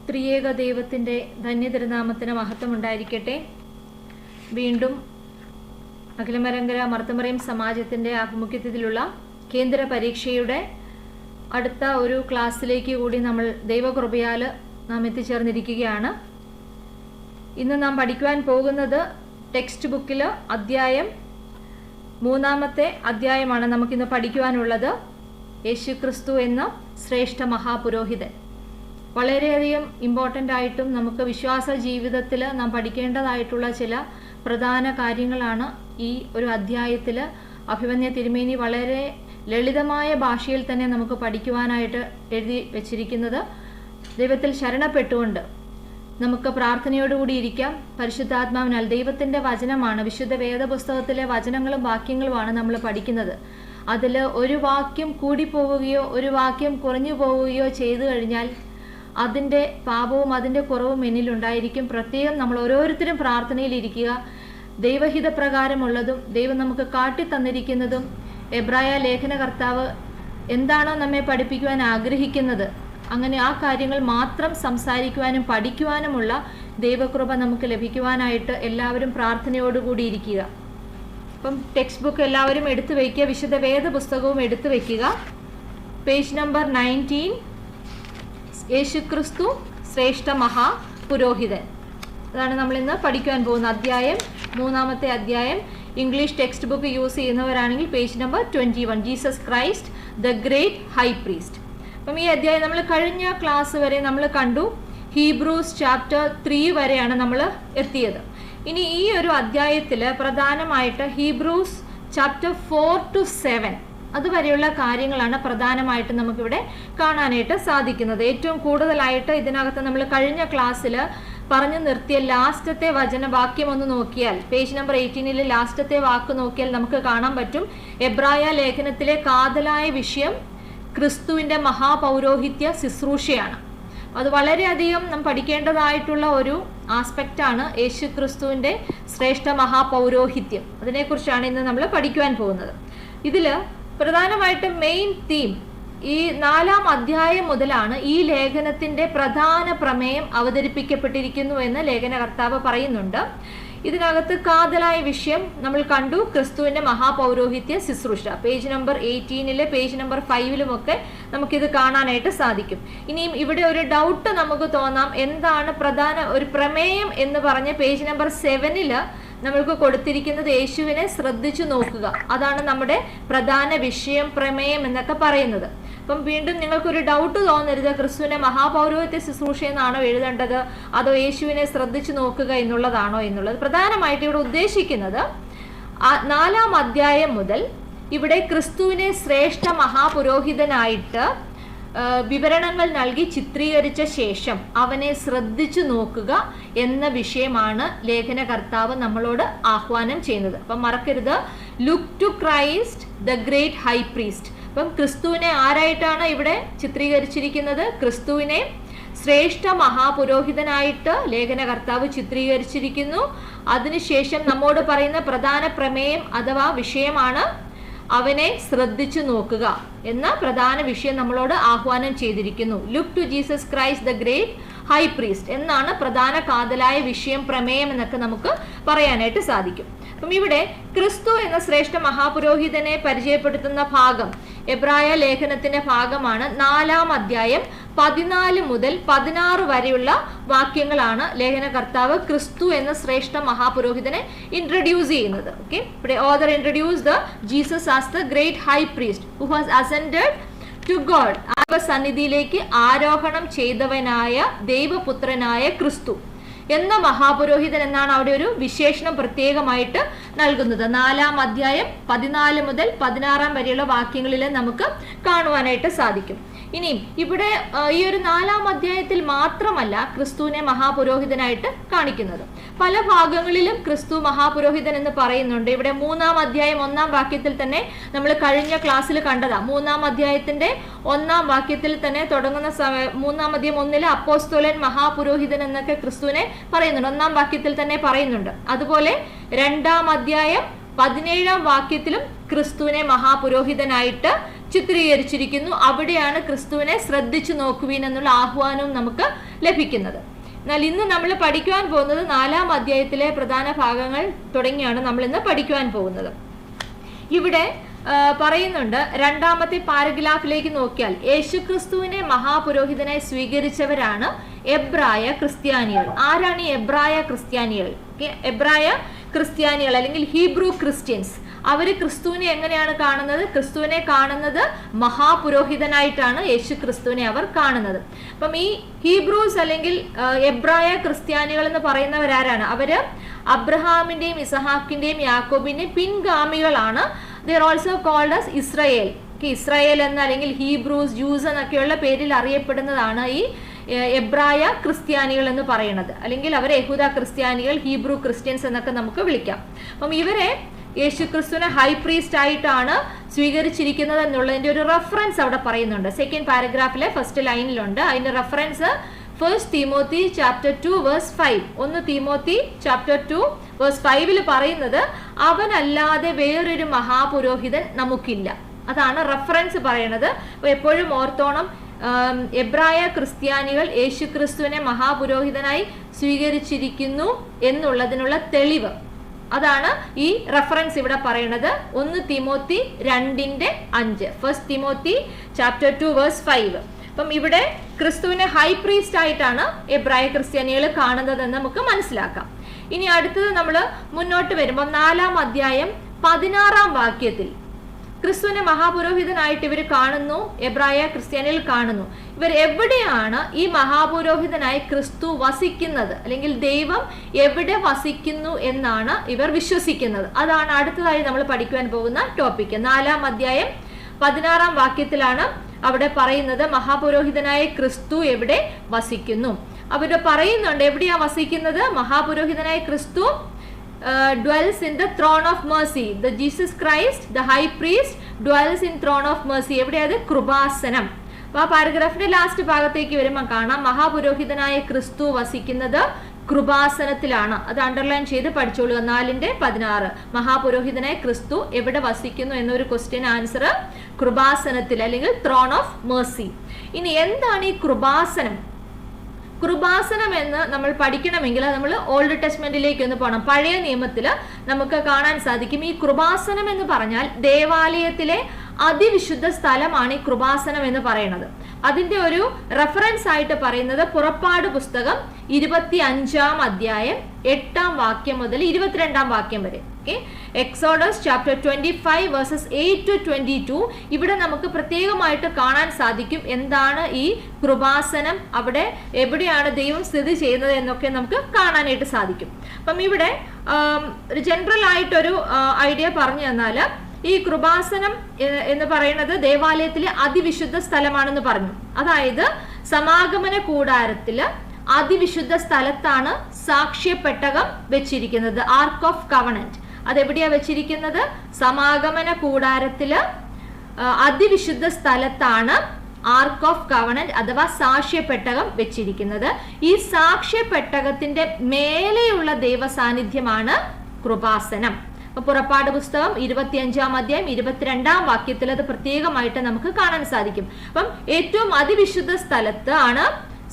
ത്രിയേക ദൈവത്തിൻ്റെ ധന്യതിരുനാമത്തിന് മഹത്വമുണ്ടായിരിക്കട്ടെ. വീണ്ടും അഖിലമലങ്കര മർത്തമറിയം സമാജത്തിൻ്റെ ആഭിമുഖ്യത്തിലുള്ള കേന്ദ്ര പരീക്ഷയുടെ അടുത്ത ഒരു ക്ലാസ്സിലേക്ക് കൂടി നമ്മൾ ദൈവകൃപയാൽ നാം എത്തിച്ചേർന്നിരിക്കുകയാണ്. ഇന്ന് നാം പഠിക്കുവാൻ പോകുന്നത് ടെക്സ്റ്റ് ബുക്കിൽ അധ്യായം 3 അധ്യായമാണ് നമുക്കിന്ന് പഠിക്കുവാനുള്ളത്. യേശുക്രിസ്തു എന്ന ശ്രേഷ്ഠ മഹാപുരോഹിതൻ. വളരെയധികം ഇമ്പോർട്ടൻ്റ് ആയിട്ടും നമുക്ക് വിശ്വാസ ജീവിതത്തിൽ നാം പഠിക്കേണ്ടതായിട്ടുള്ള ചില പ്രധാന കാര്യങ്ങളാണ് ഈ ഒരു അധ്യായത്തിൽ അഭിമന്യ തിരുമേനി വളരെ ലളിതമായ ഭാഷയിൽ തന്നെ നമുക്ക് പഠിക്കുവാനായിട്ട് എഴുതി വച്ചിരിക്കുന്നത്. ദൈവത്തിൽ ശരണപ്പെട്ടുകൊണ്ട് നമുക്ക് പ്രാർത്ഥനയോടുകൂടി ഇരിക്കാം. പരിശുദ്ധാത്മാവിനാൽ ദൈവത്തിൻ്റെ വചനമാണ്, വിശുദ്ധ വേദപുസ്തകത്തിലെ വചനങ്ങളും വാക്യങ്ങളുമാണ് നമ്മൾ പഠിക്കുന്നത്. അതിൽ ഒരു വാക്യം കൂടിപ്പോവുകയോ ഒരു വാക്യം കുറഞ്ഞു പോവുകയോ ചെയ്തു കഴിഞ്ഞാൽ അതിൻ്റെ പാപവും അതിൻ്റെ കുറവും എന്നിലുണ്ടായിരിക്കും. പ്രത്യേകം നമ്മൾ ഓരോരുത്തരും പ്രാർത്ഥനയിലിരിക്കുക. ദൈവഹിതപ്രകാരമുള്ളതും ദൈവം നമുക്ക് കാട്ടിത്തന്നിരിക്കുന്നതും എബ്രായ ലേഖനകർത്താവ് എന്താണോ നമ്മെ പഠിപ്പിക്കുവാൻ ആഗ്രഹിക്കുന്നത് അങ്ങനെ ആ കാര്യങ്ങൾ മാത്രം സംസാരിക്കുവാനും പഠിക്കുവാനുമുള്ള ദൈവകൃപ നമുക്ക് ലഭിക്കുവാനായിട്ട് എല്ലാവരും പ്രാർത്ഥനയോടുകൂടി ഇരിക്കുക. അപ്പം ടെക്സ്റ്റ് ബുക്ക് എല്ലാവരും എടുത്തു വയ്ക്കുക. വിശുദ്ധ വേദപുസ്തകവും എടുത്തു വയ്ക്കുക. പേജ് നമ്പർ 19, യേശുക്രിസ്തു ശ്രേഷ്ഠ മഹാപുരോഹിതൻ. അതാണ് നമ്മളിന്ന് പഠിക്കുവാൻ പോകുന്ന അധ്യായം, 3 അധ്യായം. ഇംഗ്ലീഷ് ടെക്സ്റ്റ് ബുക്ക് യൂസ് ചെയ്യുന്നവരാണെങ്കിൽ page number 21, Jesus Christ the great high priest. അപ്പം ഈ അധ്യായം നമ്മൾ കഴിഞ്ഞ ക്ലാസ് വരെ നമ്മൾ കണ്ടു. ഹീബ്രൂസ് ചാപ്റ്റർ 3 വരെയാണ് നമ്മൾ എത്തിയത്. ഇനി ഈ ഒരു അധ്യായത്തിൽ പ്രധാനമായിട്ട് ഹീബ്രൂസ് ചാപ്റ്റർ 4 to 7 അതുവരെയുള്ള കാര്യങ്ങളാണ് പ്രധാനമായിട്ട് നമുക്കിവിടെ കാണാനായിട്ട് സാധിക്കുന്നത്. ഏറ്റവും കൂടുതലായിട്ട് ഇതിനകത്ത് നമ്മൾ കഴിഞ്ഞ ക്ലാസ്സിൽ പറഞ്ഞു നിർത്തിയ ലാസ്റ്റത്തെ വചനവാക്യം ഒന്ന് നോക്കിയാൽ, പേജ് നമ്പർ 18 ലാസ്റ്റത്തെ വാക്ക് നോക്കിയാൽ നമുക്ക് കാണാൻ പറ്റും. എബ്രായ ലേഖനത്തിലെ കാതലായ വിഷയം ക്രിസ്തുവിൻ്റെ മഹാപൗരോഹിത്യ ശുശ്രൂഷയാണ്. അത് വളരെയധികം നാം പഠിക്കേണ്ടതായിട്ടുള്ള ഒരു ആസ്പെക്റ്റാണ് യേശു ക്രിസ്തുവിൻ്റെ ശ്രേഷ്ഠ മഹാപൗരോഹിത്യം. അതിനെക്കുറിച്ചാണ് ഇന്ന് നമ്മൾ പഠിക്കുവാൻ പോകുന്നത്. ഇതിൽ പ്രധാനമായിട്ടും മെയിൻ തീം ഈ 4 അധ്യായം മുതലാണ് ഈ ലേഖനത്തിൻ്റെ പ്രധാന പ്രമേയം അവതരിപ്പിക്കപ്പെട്ടിരിക്കുന്നു എന്ന് ലേഖനകർത്താവ് പറയുന്നുണ്ട്. ഇതിനകത്ത് കാതലായ വിഷയം നമ്മൾ കണ്ടു, ക്രിസ്തുവിൻ്റെ മഹാപൗരോഹിത്യ ശുശ്രൂഷ. പേജ് നമ്പർ 18 പേജ് നമ്പർ 5 നമുക്കിത് കാണാനായിട്ട് സാധിക്കും. ഇനിയും ഇവിടെ ഒരു ഡൗട്ട് നമുക്ക് തോന്നാം, എന്താണ് പ്രധാന ഒരു പ്രമേയം എന്ന് പറഞ്ഞ് പേജ് നമ്പർ 7 നമ്മൾക്ക് കൊടുത്തിരിക്കുന്നത് യേശുവിനെ ശ്രദ്ധിച്ചു നോക്കുക. അതാണ് നമ്മുടെ പ്രധാന വിഷയം, പ്രമേയം എന്നൊക്കെ പറയുന്നത്. അപ്പം വീണ്ടും നിങ്ങൾക്കൊരു ഡൗട്ട് തോന്നരുത്, ക്രിസ്തുവിനെ മഹാപൗരോഹിത്യ ശുശ്രൂഷ എന്നാണോ എഴുതേണ്ടത് അതോ യേശുവിനെ ശ്രദ്ധിച്ചു നോക്കുക എന്നുള്ളതാണോ എന്നുള്ളത്. പ്രധാനമായിട്ട് ഇവിടെ ഉദ്ദേശിക്കുന്നത് 4 അധ്യായം മുതൽ ഇവിടെ ക്രിസ്തുവിനെ ശ്രേഷ്ഠ മഹാപുരോഹിതനായിട്ട് വിവരണങ്ങൾ നൽകി ചിത്രീകരിച്ച ശേഷം അവനെ ശ്രദ്ധിച്ചു നോക്കുക എന്ന വിഷയമാണ് ലേഖനകർത്താവ് നമ്മളോട് ആഹ്വാനം ചെയ്യുന്നത്. അപ്പം മറക്കരുത്, look to Christ the great high priest. അപ്പം ക്രിസ്തുവിനെ ആരായിട്ടാണ് ഇവിടെ ചിത്രീകരിച്ചിരിക്കുന്നത്? ക്രിസ്തുവിനെ ശ്രേഷ്ഠ മഹാപുരോഹിതനായിട്ട് ലേഖനകർത്താവ് ചിത്രീകരിച്ചിരിക്കുന്നു. അതിനുശേഷം നമ്മോട് പറയുന്ന പ്രധാന പ്രമേയം അഥവാ വിഷയമാണ് അവനെ ശ്രദ്ധിച്ചു നോക്കുക എന്ന പ്രധാന വിഷയം നമ്മളോട് ആഹ്വാനം ചെയ്തിരിക്കുന്നു. Look to Jesus Christ the great high priest എന്നാണ് പ്രധാന കാതലായ വിഷയം, പ്രമേയം എന്നൊക്കെ നമുക്ക് പറയാനായിട്ട് സാധിക്കും. അപ്പം ഇവിടെ ക്രിസ്തു എന്ന ശ്രേഷ്ഠ മഹാപുരോഹിതനെ പരിചയപ്പെടുത്തുന്ന ഭാഗം എബ്രായ ലേഖനത്തിന്റെ ഭാഗമാണ്. 4 അധ്യായം 14 മുതൽ 16 വരെയുള്ള വാക്യങ്ങളാണ് ലേഖനകർത്താവ് ക്രിസ്തു എന്ന ശ്രേഷ്ഠ മഹാപുരോഹിതനെ ഇൻട്രൊഡ്യൂസ് ചെയ്യുന്നത്. ഓക്കെ, ഇവിടെ author introduce the Jesus as the great high priest who has ascended to God. സന്നിധിയിലേക്ക് ആരോഹണം ചെയ്തവനായ ദൈവപുത്രനായ ക്രിസ്തു എന്ന മഹാപുരോഹിതൻ എന്നാണ് അവിടെ ഒരു വിശേഷണം പ്രത്യേകമായിട്ട് നൽകുന്നത്. 4 അധ്യായം 14 മുതൽ 16 വരെയുള്ള വാക്യങ്ങളിൽ നമുക്ക് കാണുവാനായിട്ട് സാധിക്കും. ഇനിയും ഇവിടെ ഈ ഒരു 4 അധ്യായത്തിൽ മാത്രമല്ല ക്രിസ്തുവിനെ മഹാപുരോഹിതനായിട്ട് കാണിക്കുന്നത്. പല ഭാഗങ്ങളിലും ക്രിസ്തു മഹാപുരോഹിതൻ എന്ന് പറയുന്നുണ്ട്. ഇവിടെ 3 അധ്യായം 1 വാക്യത്തിൽ തന്നെ നമ്മൾ കഴിഞ്ഞ ക്ലാസ്സിൽ കണ്ടതാ. 3 അധ്യായത്തിന്റെ 1 വാക്യത്തിൽ തന്നെ തുടങ്ങുന്ന 3 അധ്യായം 1 അപ്പോസ്തലൻ മഹാപുരോഹിതൻ എന്നൊക്കെ ക്രിസ്തുവിനെ പറയുന്നുണ്ട്. 1 വാക്യത്തിൽ തന്നെ പറയുന്നുണ്ട്. അതുപോലെ 2 അധ്യായം 17 വാക്യത്തിലും ക്രിസ്തുവിനെ മഹാപുരോഹിതനായിട്ട് ചിത്രീകരിച്ചിരിക്കുന്നു. അവിടെയാണ് ക്രിസ്തുവിനെ ശ്രദ്ധിച്ചു നോക്കുവീൻ എന്നുള്ള ആഹ്വാനവും നമുക്ക് ലഭിക്കുന്നത്. എന്നാൽ ഇന്ന് നമ്മൾ പഠിക്കുവാൻ പോകുന്നത് 4-ാം അധ്യായത്തിലെ പ്രധാന ഭാഗങ്ങൾ തുടങ്ങിയാണ് നമ്മൾ ഇന്ന് പഠിക്കുവാൻ പോകുന്നത്. ഇവിടെ പറയുന്നുണ്ട്, 2-ാമത്തെ പാരഗ്രാഫിലേക്ക് നോക്കിയാൽ യേശുക്രിസ്തുവിനെ മഹാപുരോഹിതനായി സ്വീകരിച്ചവരാണ് എബ്രായ ക്രിസ്ത്യാനികൾ. ആരാണ് ഈ എബ്രായ ക്രിസ്ത്യാനികൾ? എബ്രായ ക്രിസ്ത്യാനികൾ അല്ലെങ്കിൽ ഹീബ്രു ക്രിസ്ത്യൻസ്. അവർ ക്രിസ്തുവിനെ എങ്ങനെയാണ് കാണുന്നത്? ക്രിസ്തുവിനെ കാണുന്നത് മഹാപുരോഹിതനായിട്ടാണ് യേശു ക്രിസ്തുവിനെ അവർ കാണുന്നത്. അപ്പം ഈ ഹീബ്രൂസ് അല്ലെങ്കിൽ എബ്രായ ക്രിസ്ത്യാനികൾ എന്ന് പറയുന്നവരാരാണ്? അവര് അബ്രഹാമിന്റെയും ഇസഹാക്കിന്റെയും യാക്കോബിന്റെയും പിൻഗാമികളാണ്. They are also called as Israel. Israel എന്ന അല്ലെങ്കിൽ ഹീബ്രൂസ്, ജൂസ് എന്നൊക്കെയുള്ള പേരിൽ അറിയപ്പെടുന്നതാണ് ഈ എബ്രായ ക്രിസ്ത്യാനികൾ എന്ന് പറയുന്നത്. അല്ലെങ്കിൽ അവരെ യഹൂദ ക്രിസ്ത്യാനികൾ, ഹീബ്രു ക്രിസ്ത്യൻസ് എന്നൊക്കെ നമുക്ക് വിളിക്കാം. അപ്പം ഇവരെ യേശുക്രിസ്തുവിനെ ഹൈ പ്രീസ്റ്റ് ആയിട്ടാണ് സ്വീകരിച്ചിരിക്കുന്നത് എന്നുള്ളതിന്റെ ഒരു റെഫറൻസ് അവിടെ പറയുന്നുണ്ട്. 2nd പാരഗ്രാഫിലെ ഫസ്റ്റ് ലൈനിലുണ്ട്. അതിന്റെ reference 1 Timothy chapter 2 verse 5. 1 Timothy chapter 2 verse 5 പറയുന്നത്, അവനല്ലാതെ വേറൊരു മഹാപുരോഹിതൻ നമുക്കില്ല. അതാണ് റെഫറൻസ് പറയുന്നത്. അപ്പൊ എപ്പോഴും ഓർത്തോണം, എബ്രായ ക്രിസ്ത്യാനികൾ യേശുക്രിസ്തുവിനെ മഹാപുരോഹിതനായി സ്വീകരിച്ചിരിക്കുന്നു എന്നുള്ളതിനുള്ള തെളിവ് അതാണ് ഈ റെഫറൻസ് ഇവിടെ പറയുന്നത്. 1 തിമോത്തി 2:5, 1 തിമോത്തി ചാപ്റ്റർ 2 വേഴ്സ് 5. അപ്പം ഇവിടെ ക്രിസ്തുവിനെ ഹൈ പ്രീസ്റ്റ് ആയിട്ടാണ് എബ്രായ ക്രിസ്ത്യാനികൾ കാണുന്നതെന്ന് നമുക്ക് മനസ്സിലാക്കാം. ഇനി അടുത്തത് നമ്മൾ മുന്നോട്ട് വരുമ്പോൾ 4-ാം അധ്യായം 16-ാം വാക്യത്തിൽ ക്രിസ്തുവിനെ മഹാപുരോഹിതനായിട്ട് ഇവർ കാണുന്നു, എബ്രായ ക്രിസ്ത്യാനികൾ കാണുന്നു. ഇവർ എവിടെയാണ് ഈ മഹാപുരോഹിതനായി ക്രിസ്തു വസിക്കുന്നത്, അല്ലെങ്കിൽ ദൈവം എവിടെ വസിക്കുന്നു എന്നാണ് ഇവർ വിശ്വസിക്കുന്നത്. അതാണ് അടുത്തതായി നമ്മൾ പഠിക്കുവാൻ പോകുന്ന ടോപ്പിക്. 4-ാം അധ്യായം 16-ാം വാക്യത്തിലാണ് അവിടെ പറയുന്നത് മഹാപുരോഹിതനായ ക്രിസ്തു എവിടെ വസിക്കുന്നു. അവിടെ പറയുന്നുണ്ട് എവിടെയാ വസിക്കുന്നത്. മഹാപുരോഹിതനായ ക്രിസ്തു dwells in the throne of mercy. The Jesus Christ, the high priest, dwells in throne of mercy. എവിടെയത്? Kripasanam. അപ്പൊ ആ പാരഗ്രാഫിന്റെ ലാസ്റ്റ് ഭാഗത്തേക്ക് വരുമ്പോൾ കാണാം മഹാപുരോഹിതനായ ക്രിസ്തു വസിക്കുന്നത് കൃപാസനത്തിലാണ്. അത് അണ്ടർലൈൻ ചെയ്ത് പഠിച്ചോളുക. 4:16 മഹാപുരോഹിതനായ ക്രിസ്തു എവിടെ വസിക്കുന്നു എന്നൊരു ക്വസ്റ്റ്യൻ ആൻസർ കൃപാസനത്തിൽ അല്ലെങ്കിൽ ത്രോൺ ഓഫ് മേഴ്സി. ഇനി എന്താണ് ഈ കൃപാസനം? കൃപാസനം എന്ന് നമ്മൾ പഠിക്കണമെങ്കിൽ നമ്മൾ ഓൾഡ് ടെസ്റ്റ്മെന്റിലേക്ക് ഒന്ന് പോകണം. പഴയ നിയമത്തിൽ നമുക്ക് കാണാൻ സാധിക്കും ഈ കൃപാസനം എന്ന് പറഞ്ഞാൽ ദേവാലയത്തിലെ അതിവിശുദ്ധ സ്ഥലമാണ് ഈ കൃപാസനം എന്ന് പറയുന്നത്. അതിന്റെ ഒരു റെഫറൻസ് ആയിട്ട് പറയുന്നത് പുറപ്പാട് പുസ്തകം 25-ാം അധ്യായം 8-ാം വാക്യം മുതൽ 22-ാം വാക്യം വരെ. Exodus chapter 25 versus 8 to 22. ഇവിടെ നമുക്ക് പ്രത്യേകമായിട്ട് കാണാൻ സാധിക്കും എന്താണ് ഈ കൃപാസനം, അവിടെ എവിടെയാണ് ദൈവം സ്ഥിതി ചെയ്യുന്നത് എന്നൊക്കെ നമുക്ക് കാണാനായിട്ട് സാധിക്കും. അപ്പം ഇവിടെ ഒരു ജനറൽ ആയിട്ടൊരു ഐഡിയ പറഞ്ഞു തന്നാൽ, ഈ കൃപാസനം എന്ന് പറയുന്നത് ദേവാലയത്തിലെ അതിവിശുദ്ധ സ്ഥലമാണെന്ന് പറഞ്ഞു. അതായത് സമാഗമന കൂടാരത്തില് അതിവിശുദ്ധ സ്ഥലത്താണ് സാക്ഷ്യപ്പെട്ടകം വെച്ചിരിക്കുന്നത്, ആർക്ക് ഓഫ് കവണന്റ്. അതെവിടെയാ വെച്ചിരിക്കുന്നത്? സമാഗമന കൂടാരത്തില് അതിവിശുദ്ധ സ്ഥലത്താണ് ആർക്ക് ഓഫ് കവണന്റ് അഥവാ സാക്ഷ്യപ്പെട്ടകം വെച്ചിരിക്കുന്നത്. ഈ സാക്ഷ്യപ്പെട്ടകത്തിന്റെ മേലെയുള്ള ദൈവസാന്നിധ്യമാണ് കൃപാസനം. പുറപ്പാട് പുസ്തകം 25-ാം അധ്യായം 22-ാം വാക്യത്തിൽ അത് പ്രത്യേകമായിട്ട് നമുക്ക് കാണാൻ സാധിക്കും. അപ്പം ഏറ്റവും അതിവിശുദ്ധ സ്ഥലത്ത് ആണ്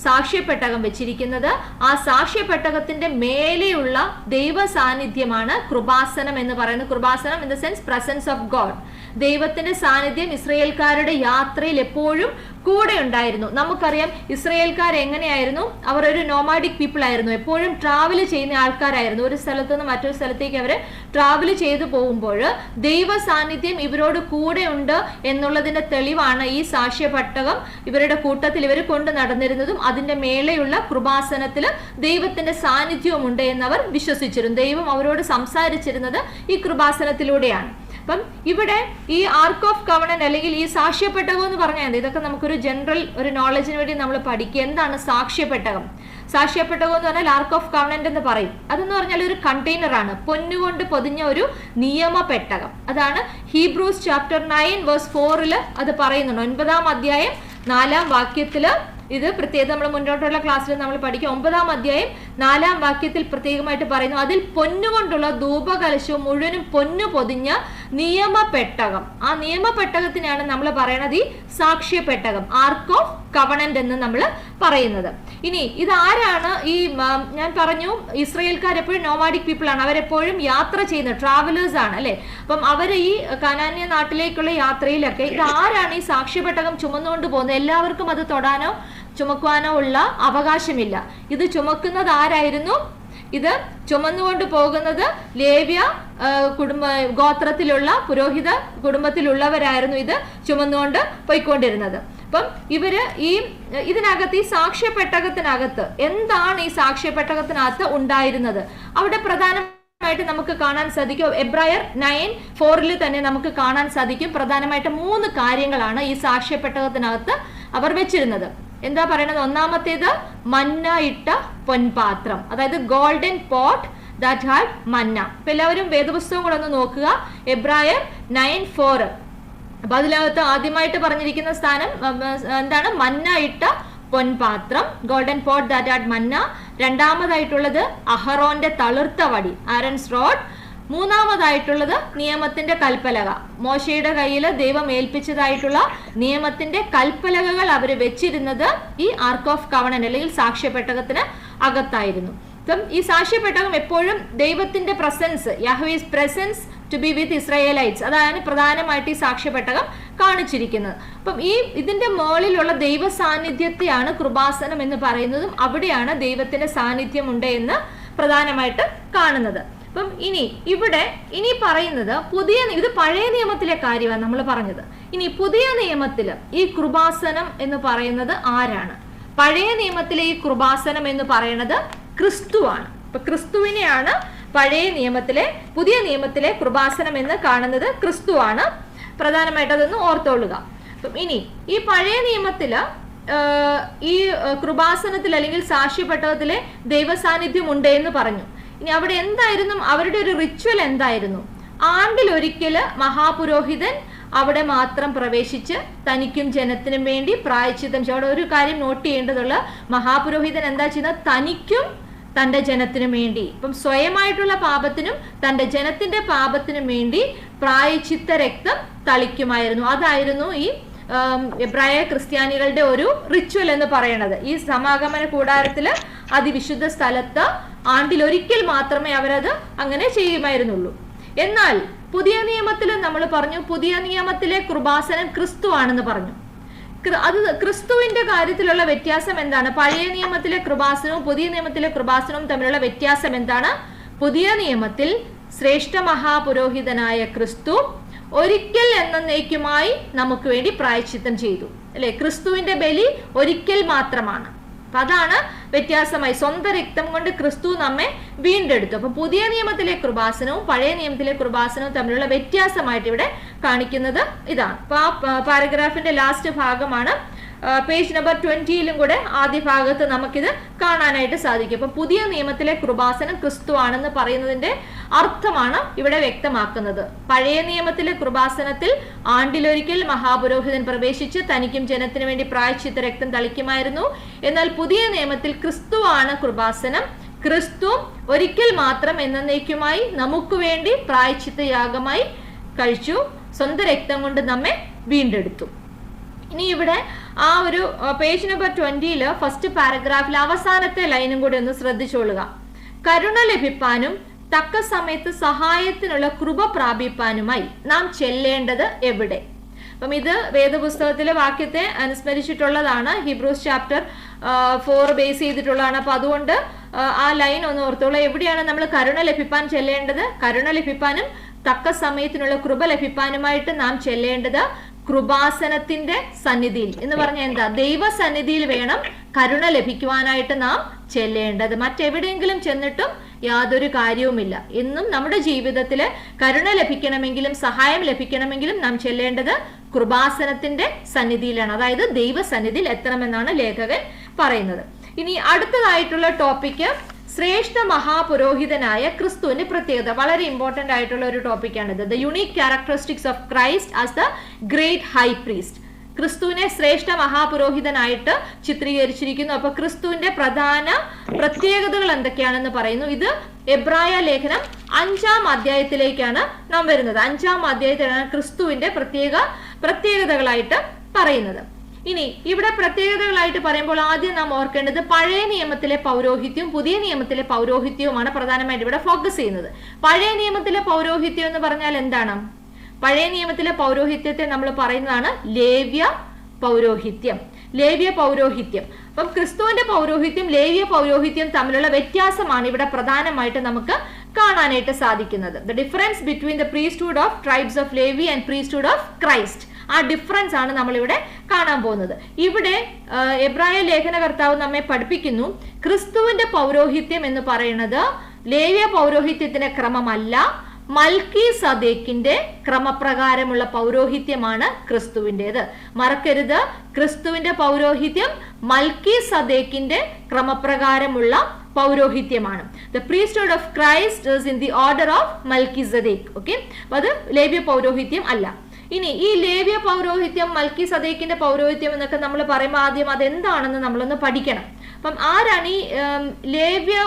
സാക്ഷ്യപ്പെട്ടകം വെച്ചിരിക്കുന്നത്. ആ സാക്ഷ്യപ്പെട്ടകത്തിന്റെ മേലെയുള്ള ദൈവ സാന്നിധ്യമാണ് കൃപാസനം എന്ന് പറയുന്നത്. കൃപാസനം in the sense presence of God. ദൈവത്തിന്റെ സാന്നിധ്യം ഇസ്രായേൽക്കാരുടെ യാത്രയിൽ എപ്പോഴും കൂടെ ഉണ്ടായിരുന്നു. നമുക്കറിയാം ഇസ്രായേൽക്കാർ എങ്ങനെയായിരുന്നു, അവർ ഒരു നോമാഡിക് പീപ്പിൾ ആയിരുന്നു, എപ്പോഴും ട്രാവൽ ചെയ്യുന്ന ആൾക്കാരായിരുന്നു. ഒരു സ്ഥലത്ത് നിന്ന് മറ്റൊരു സ്ഥലത്തേക്ക് അവർ ട്രാവൽ ചെയ്തു പോകുമ്പോൾ ദൈവ സാന്നിധ്യം ഇവരോട് കൂടെ ഉണ്ട് എന്നുള്ളതിന്റെ തെളിവാണ് ഈ സാക്ഷ്യപ്പെട്ടകം ഇവരുടെ കൂട്ടത്തിൽ ഇവർ കൊണ്ട് നടന്നിരുന്നതും അതിന്റെ മേലെയുള്ള കൃപാസനത്തിൽ ദൈവത്തിന്റെ സാന്നിധ്യവും ഉണ്ട് എന്നവർ വിശ്വസിച്ചിരുന്നു. ദൈവം അവരോട് സംസാരിച്ചിരുന്നത് ഈ കൃപാസനത്തിലൂടെയാണ്. അപ്പം ഇവിടെ ഈ ആർക്ക് ഓഫ് കവണന്റ് അല്ലെങ്കിൽ ഈ സാക്ഷ്യപ്പെട്ടകം എന്ന് പറഞ്ഞാൽ ഇതൊക്കെ നമുക്കൊരു ജനറൽ ഒരു നോളജിന് വേണ്ടി നമ്മൾ പഠിക്കുക. എന്താണ് സാക്ഷ്യപ്പെട്ടകം? സാക്ഷ്യപ്പെട്ടകം എന്ന് പറഞ്ഞാൽ ആർക്ക് ഓഫ് കവണന്റ് എന്ന് പറയും. അതെന്ന് പറഞ്ഞാൽ ഒരു കണ്ടെയ്നർ ആണ്, പൊന്നുകൊണ്ട് പൊതിഞ്ഞ ഒരു നിയമപ്പെട്ടകം. അതാണ് ഹീബ്രൂസ് ചാപ്റ്റർ 9 വേഴ്സ് 4 അത് പറയുന്നുണ്ട്. 9-ാം അധ്യായം 4-ാം വാക്യത്തില് ഇത് പ്രത്യേകം നമ്മൾ മുന്നോട്ടുള്ള ക്ലാസ്സിൽ നമ്മൾ പഠിക്കും. 9-ാം അധ്യായം 4-ാം വാക്യത്തിൽ പ്രത്യേകമായിട്ട് പറയുന്നു, അതിൽ പൊന്നുകൊണ്ടുള്ള ധൂപകലശവും മുഴുവനും പൊന്നു പൊതിഞ്ഞ നിയമപ്പെട്ടകം. ആ നിയമപ്പെട്ടകത്തിനാണ് നമ്മൾ പറയണത് ഈ സാക്ഷ്യപ്പെട്ടകം, ആർക്ക് ഓഫ് കവണന്റ് എന്ന് നമ്മൾ പറയുന്നത്. ഇനി ഇതാരാണ്? ഈ ഞാൻ പറഞ്ഞു ഇസ്രായേൽക്കാർ എപ്പോഴും നോമാഡിക് പീപ്പിൾ ആണ്, അവരെപ്പോഴും യാത്ര ചെയ്യുന്ന ട്രാവലേഴ്സ് ആണ് അല്ലെ. അപ്പം അവർ ഈ കനാന്യ നാട്ടിലേക്കുള്ള യാത്രയിലൊക്കെ ഇതാരാണ് ഈ സാക്ഷ്യപ്പെട്ടകം ചുമന്നുകൊണ്ട് പോകുന്നത്? എല്ലാവർക്കും അത് തൊടാനോ ചുമക്കുവാനോ ഉള്ള അവകാശമില്ല. ഇത് ചുമക്കുന്നത് ആരായിരുന്നു? ഇത് ചുമന്നുകൊണ്ട് പോകുന്നത് ലേവ്യ ഗോത്രത്തിലുള്ള പുരോഹിത കുടുംബത്തിലുള്ളവരായിരുന്നു ഇത് ചുമന്നുകൊണ്ട് പോയിക്കൊണ്ടിരുന്നത്. അപ്പം ഇതിനകത്ത് ഈ സാക്ഷ്യപ്പെട്ടകത്തിനകത്ത് എന്താണ് ഈ സാക്ഷ്യപ്പെട്ടകത്തിനകത്ത് ഉണ്ടായിരുന്നത്? അവിടെ പ്രധാനമായിട്ട് നമുക്ക് കാണാൻ സാധിക്കും, എബ്രായർ 9:4 തന്നെ നമുക്ക് കാണാൻ സാധിക്കും. പ്രധാനമായിട്ട് 3 കാര്യങ്ങളാണ് ഈ സാക്ഷ്യപ്പെട്ടകത്തിനകത്ത് അവർ വെച്ചിരുന്നത്. എന്താ പറയണത്? ഒന്നാമത്തേത് മന്ന ഇട്ട പൊൻപാത്രം, അതായത് ഗോൾഡൻ പോട്ട് ദാറ്റ് ഹാഡ് മന്ന. അപ്പൊ എല്ലാവരും വേദപുസ്തകം കൂടെ ഒന്ന് നോക്കുക, എബ്രായർ 9:4. അപ്പൊ അതിനകത്ത് ആദ്യമായിട്ട് പറഞ്ഞിരിക്കുന്ന സ്ഥാനം എന്താണ്? മന്ന ഇട്ട പൊൻപാത്രം, ഗോൾഡൻ പോട്ട് ദാറ്റ് ഹാഡ് മന്ന. രണ്ടാമതായിട്ടുള്ളത് അഹറോന്റെ തളിർത്ത വടി, ആരൺസ് റോഡ്. മൂന്നാമതായിട്ടുള്ളത് നിയമത്തിന്റെ കൽപ്പലക, മോശയുടെ കയ്യിൽ ദൈവം ഏൽപ്പിച്ചതായിട്ടുള്ള നിയമത്തിന്റെ കൽപ്പലകകൾ അവർ വെച്ചിരുന്നത് ഈ ആർക്ക് ഓഫ് കവണന്റ് അല്ലെങ്കിൽ സാക്ഷ്യപ്പെട്ടകത്തിന് അകത്തായിരുന്നു. ഈ സാക്ഷ്യപ്പെട്ടകം എപ്പോഴും ദൈവത്തിന്റെ presence, Jehovah's presence to be with Israelites, അതാണ് പ്രധാനമായിട്ട് ഈ സാക്ഷ്യപ്പെട്ടകം കാണിച്ചിരിക്കുന്നത്. അപ്പം ഇതിന്റെ മുകളിലുള്ള ദൈവ സാന്നിധ്യത്തെയാണ് കൃപാസനം എന്ന് പറയുന്നതും അവിടെയാണ് ദൈവത്തിന്റെ സാന്നിധ്യം ഉണ്ട് എന്ന് പ്രധാനമായിട്ട് കാണുന്നത്. അപ്പം ഇനി പറയുന്നത് ഇത് പഴയ നിയമത്തിലെ കാര്യമാണ് നമ്മൾ പറഞ്ഞത്. ഇനി പുതിയ നിയമത്തില് ഈ കൃപാസനം എന്ന് പറയുന്നത് ആരാണ്? പഴയ നിയമത്തിലെ ഈ കൃപാസനം എന്ന് പറയുന്നത് ക്രിസ്തുവാണ്. അപ്പൊ ക്രിസ്തുവിനെയാണ് പുതിയ നിയമത്തിലെ കൃപാസനം എന്ന് കാണുന്നത് ക്രിസ്തുവാണ്. പ്രധാനമായിട്ട് അതൊന്ന് ഓർത്തോളുക. അപ്പം ഇനി ഈ പഴയ നിയമത്തില് ഈ കൃപാസനത്തിൽ അല്ലെങ്കിൽ സാക്ഷ്യപ്പെട്ടകത്തിലെ ദൈവസാന്നിധ്യം ഉണ്ട് എന്ന് പറഞ്ഞു. ഇനി അവിടെ എന്തായിരുന്നു അവരുടെ ഒരു റിച്വൽ? എന്തായിരുന്നു? ആണ്ടിലൊരിക്കല് മഹാപുരോഹിതൻ അവിടെ മാത്രം പ്രവേശിച്ച് തനിക്കും ജനത്തിനും വേണ്ടി പ്രായശ്ചിത്തം. അവിടെ ഒരു കാര്യം നോട്ട് ചെയ്യേണ്ടതുള്ള, മഹാപുരോഹിതൻ എന്താ ചെയ്യുന്നത്? തനിക്കും തൻ്റെ ജനത്തിനും വേണ്ടി, ഇപ്പം സ്വയമായിട്ടുള്ള പാപത്തിനും തൻ്റെ ജനത്തിന്റെ പാപത്തിനും വേണ്ടി പ്രായശ്ചിത്ത രക്തം തളിക്കുമായിരുന്നു. അതായിരുന്നു ഈ എബ്രായ ക്രിസ്ത്യാനികളുടെ ഒരു റിച്വൽ എന്ന് പറയുന്നത്. ഈ സമാഗമന കൂടാരത്തില് അതിവിശുദ്ധ സ്ഥലത്ത് ആണ്ടിലൊരിക്കൽ മാത്രമേ അവരത് അങ്ങനെ ചെയ്യുമായിരുന്നുള്ളൂ. എന്നാൽ പുതിയ നിയമത്തിൽ നമ്മൾ പറഞ്ഞു, പുതിയ നിയമത്തിലെ കൃപാസനം ക്രിസ്തു ആണെന്ന് പറഞ്ഞു. അത് ക്രിസ്തുവിന്റെ കാര്യത്തിലുള്ള വ്യത്യാസം എന്താണ്? പഴയ നിയമത്തിലെ കൃപാസനവും പുതിയ നിയമത്തിലെ കൃപാസനവും തമ്മിലുള്ള വ്യത്യാസം എന്താണ്? പുതിയ നിയമത്തിൽ ശ്രേഷ്ഠ മഹാപുരോഹിതനായ ക്രിസ്തു ഒരിക്കൽ എന്നേക്കുമായി നമുക്ക് വേണ്ടി പ്രായശ്ചിത്തം ചെയ്തു അല്ലെ. ക്രിസ്തുവിന്റെ ബലി ഒരിക്കൽ മാത്രമാണ്. അപ്പൊ അതാണ് വ്യത്യാസമായി. സ്വന്തം രക്തം കൊണ്ട് ക്രിസ്തു നമ്മെ വീണ്ടെടുത്തു. അപ്പൊ പുതിയ നിയമത്തിലെ കൃപാസനവും പഴയ നിയമത്തിലെ കൃപാസനവും തമ്മിലുള്ള വ്യത്യാസമായിട്ട് ഇവിടെ കാണിക്കുന്നത് ഇതാണ്. അപ്പൊ ആ പാരഗ്രാഫിന്റെ ലാസ്റ്റ് ഭാഗമാണ്. പേജ് നമ്പർ 20 കൂടെ ആദ്യ ഭാഗത്ത് നമുക്കിത് കാണാനായിട്ട് സാധിക്കും. അപ്പൊ പുതിയ നിയമത്തിലെ കൃപാസനം ക്രിസ്തു ആണെന്ന് പറയുന്നതിന്റെ അർത്ഥമാണ് ഇവിടെ വ്യക്തമാക്കുന്നത്. പഴയ നിയമത്തിലെ കൃപാസനത്തിൽ ആണ്ടിലൊരിക്കൽ മഹാപുരോഹിതൻ പ്രവേശിച്ച് തനിക്കും ജനത്തിനു വേണ്ടി പ്രായശ്ചിത്ത രക്തം തളിക്കുമായിരുന്നു. എന്നാൽ പുതിയ നിയമത്തിൽ ക്രിസ്തു ആണ് കൃപാസനം. ക്രിസ്തു ഒരിക്കൽ മാത്രം എന്നേക്കുമായി നമുക്ക് വേണ്ടി പ്രായശ്ചിത്ത യാഗമായി കഴിച്ചു, സ്വന്തം രക്തം കൊണ്ട് നമ്മെ വീണ്ടെടുത്തു. ഇനി ഇവിടെ ആ ഒരു പേജ് നമ്പർ 20 ഫസ്റ്റ് പാരഗ്രാഫിൽ അവസാനത്തെ ലൈനും കൂടി ഒന്ന് ശ്രദ്ധിച്ചോളുക. കരുണ ലഭിപ്പാനും തക്ക സമയത്ത് സഹായത്തിനുള്ള കൃപ പ്രാപിപ്പാനുമായി നാം ചെല്ലേണ്ടത് എവിടെ? അപ്പം ഇത് വേദപുസ്തകത്തിലെ വാക്യത്തെ അനുസ്മരിച്ചിട്ടുള്ളതാണ്. ഹീബ്രൂസ് ചാപ്റ്റർ 4 ബേസ് ചെയ്തിട്ടുള്ളതാണ്. അപ്പൊ അതുകൊണ്ട് ആ ലൈൻ ഒന്ന് ഓർത്തോളൂ. എവിടെയാണ് നമ്മൾ കരുണ ലഭിപ്പാൻ ചെല്ലേണ്ടത്? കരുണ ലഭിപ്പാനും തക്ക സമയത്തിനുള്ള കൃപ ലഭിപ്പാനുമായിട്ട് നാം ചെല്ലേണ്ടത് കൃപാസനത്തിന്റെ സന്നിധിയിൽ എന്ന് പറഞ്ഞാൽ എന്താ? ദൈവസന്നിധിയിൽ വേണം കരുണ ലഭിക്കുവാനായിട്ട് നാം ചെല്ലേണ്ടത്. മറ്റെവിടെയെങ്കിലും ചെന്നിട്ടും യാതൊരു കാര്യവുമില്ല. എന്നും നമ്മുടെ ജീവിതത്തില് കരുണ ലഭിക്കണമെങ്കിലും സഹായം ലഭിക്കണമെങ്കിലും നാം ചെല്ലേണ്ടത് കൃപാസനത്തിന്റെ സന്നിധിയിലാണ്. അതായത് ദൈവസന്നിധിയിൽ എത്തണമെന്നാണ് ലേഖകൻ പറയുന്നത്. ഇനി അടുത്തതായിട്ടുള്ള ടോപ്പിക്ക് ശ്രേഷ്ഠ മഹാപുരോഹിതനായ ക്രിസ്തുവിന്റെ പ്രത്യേകത. വളരെ ഇമ്പോർട്ടന്റ് ആയിട്ടുള്ള ഒരു ടോപ്പിക്കാണിത്. The unique characteristics of Christ as the great high priest. ക്രിസ്തുവിനെ ശ്രേഷ്ഠ മഹാപുരോഹിതനായിട്ട് ചിത്രീകരിച്ചിരിക്കുന്നു. അപ്പൊ ക്രിസ്തുവിന്റെ പ്രധാന പ്രത്യേകതകൾ എന്തൊക്കെയാണെന്ന് പറയുന്നു. ഇത് എബ്രായ ലേഖനം 5-ാം അധ്യായത്തിലേക്കാണ് നാം വരുന്നത്. 5-ാം അധ്യായത്തിലാണ് ക്രിസ്തുവിന്റെ പ്രത്യേകതകളായിട്ട് പറയുന്നത്. ഇനി ഇവിടെ പ്രത്യേകതകളായിട്ട് പറയുമ്പോൾ ആദ്യം നാം ഓർക്കേണ്ടത് പഴയ നിയമത്തിലെ പൗരോഹിത്യവും പുതിയ നിയമത്തിലെ പൗരോഹിത്യവുമാണ് പ്രധാനമായിട്ട് ഇവിടെ ഫോക്കസ് ചെയ്യുന്നത്. പഴയ നിയമത്തിലെ പൗരോഹിത്യം എന്ന് പറഞ്ഞാൽ എന്താണ്? പഴയ നിയമത്തിലെ പൗരോഹിത്യത്തെ നമ്മൾ പറയുന്നതാണ് ലേവ്യ പൗരോഹിത്യം. ലേവ്യ പൗരോഹിത്യം. അപ്പം ക്രിസ്തുവിന്റെ പൗരോഹിത്യം ലേവ്യ പൗരോഹിത്യം തമ്മിലുള്ള വ്യത്യാസമാണ് ഇവിടെ പ്രധാനമായിട്ട് നമുക്ക് കാണാനായിട്ട് സാധിക്കുന്നത്. The difference between the priesthood of tribes of Levi and priesthood of Christ. ആ ഡിഫറൻസ് ആണ് നമ്മൾ ഇവിടെ കാണാൻ പോകുന്നത്. ഇവിടെ എബ്രായ ലേഖനകർത്താവ് നമ്മെ പഠിപ്പിക്കുന്നു, ക്രിസ്തുവിന്റെ പൗരോഹിത്യം എന്ന് പറയുന്നത് ലേവ്യ പൗരോഹിത്യത്തിന്റെ ക്രമമല്ല, മൽക്കീസദേക്കിന്റെ ക്രമപ്രകാരമുള്ള പൗരോഹിത്യമാണ് ക്രിസ്തുവിൻ്റെത്. മറക്കരുത്, ക്രിസ്തുവിന്റെ പൗരോഹിത്യം മൽക്കീസദേക്കിന്റെ ക്രമപ്രകാരമുള്ള പൗരോഹിത്യമാണ്. The priesthood of Christ is in the order of Melchizedek. Okay, അത് ലേവ്യ പൗരോഹിത്യം അല്ല. ഇനി ഈ ലേവ്യ പൗരോഹിത്യം മൽക്കീസദേക്കിന്റെ പൗരോഹിത്യം എന്നൊക്കെ നമ്മൾ പറയുമ്പോൾ ആദ്യം അതെന്താണെന്ന് നമ്മളൊന്ന് പഠിക്കണം. അപ്പം ആരാണ് ഈ ലേവ്യ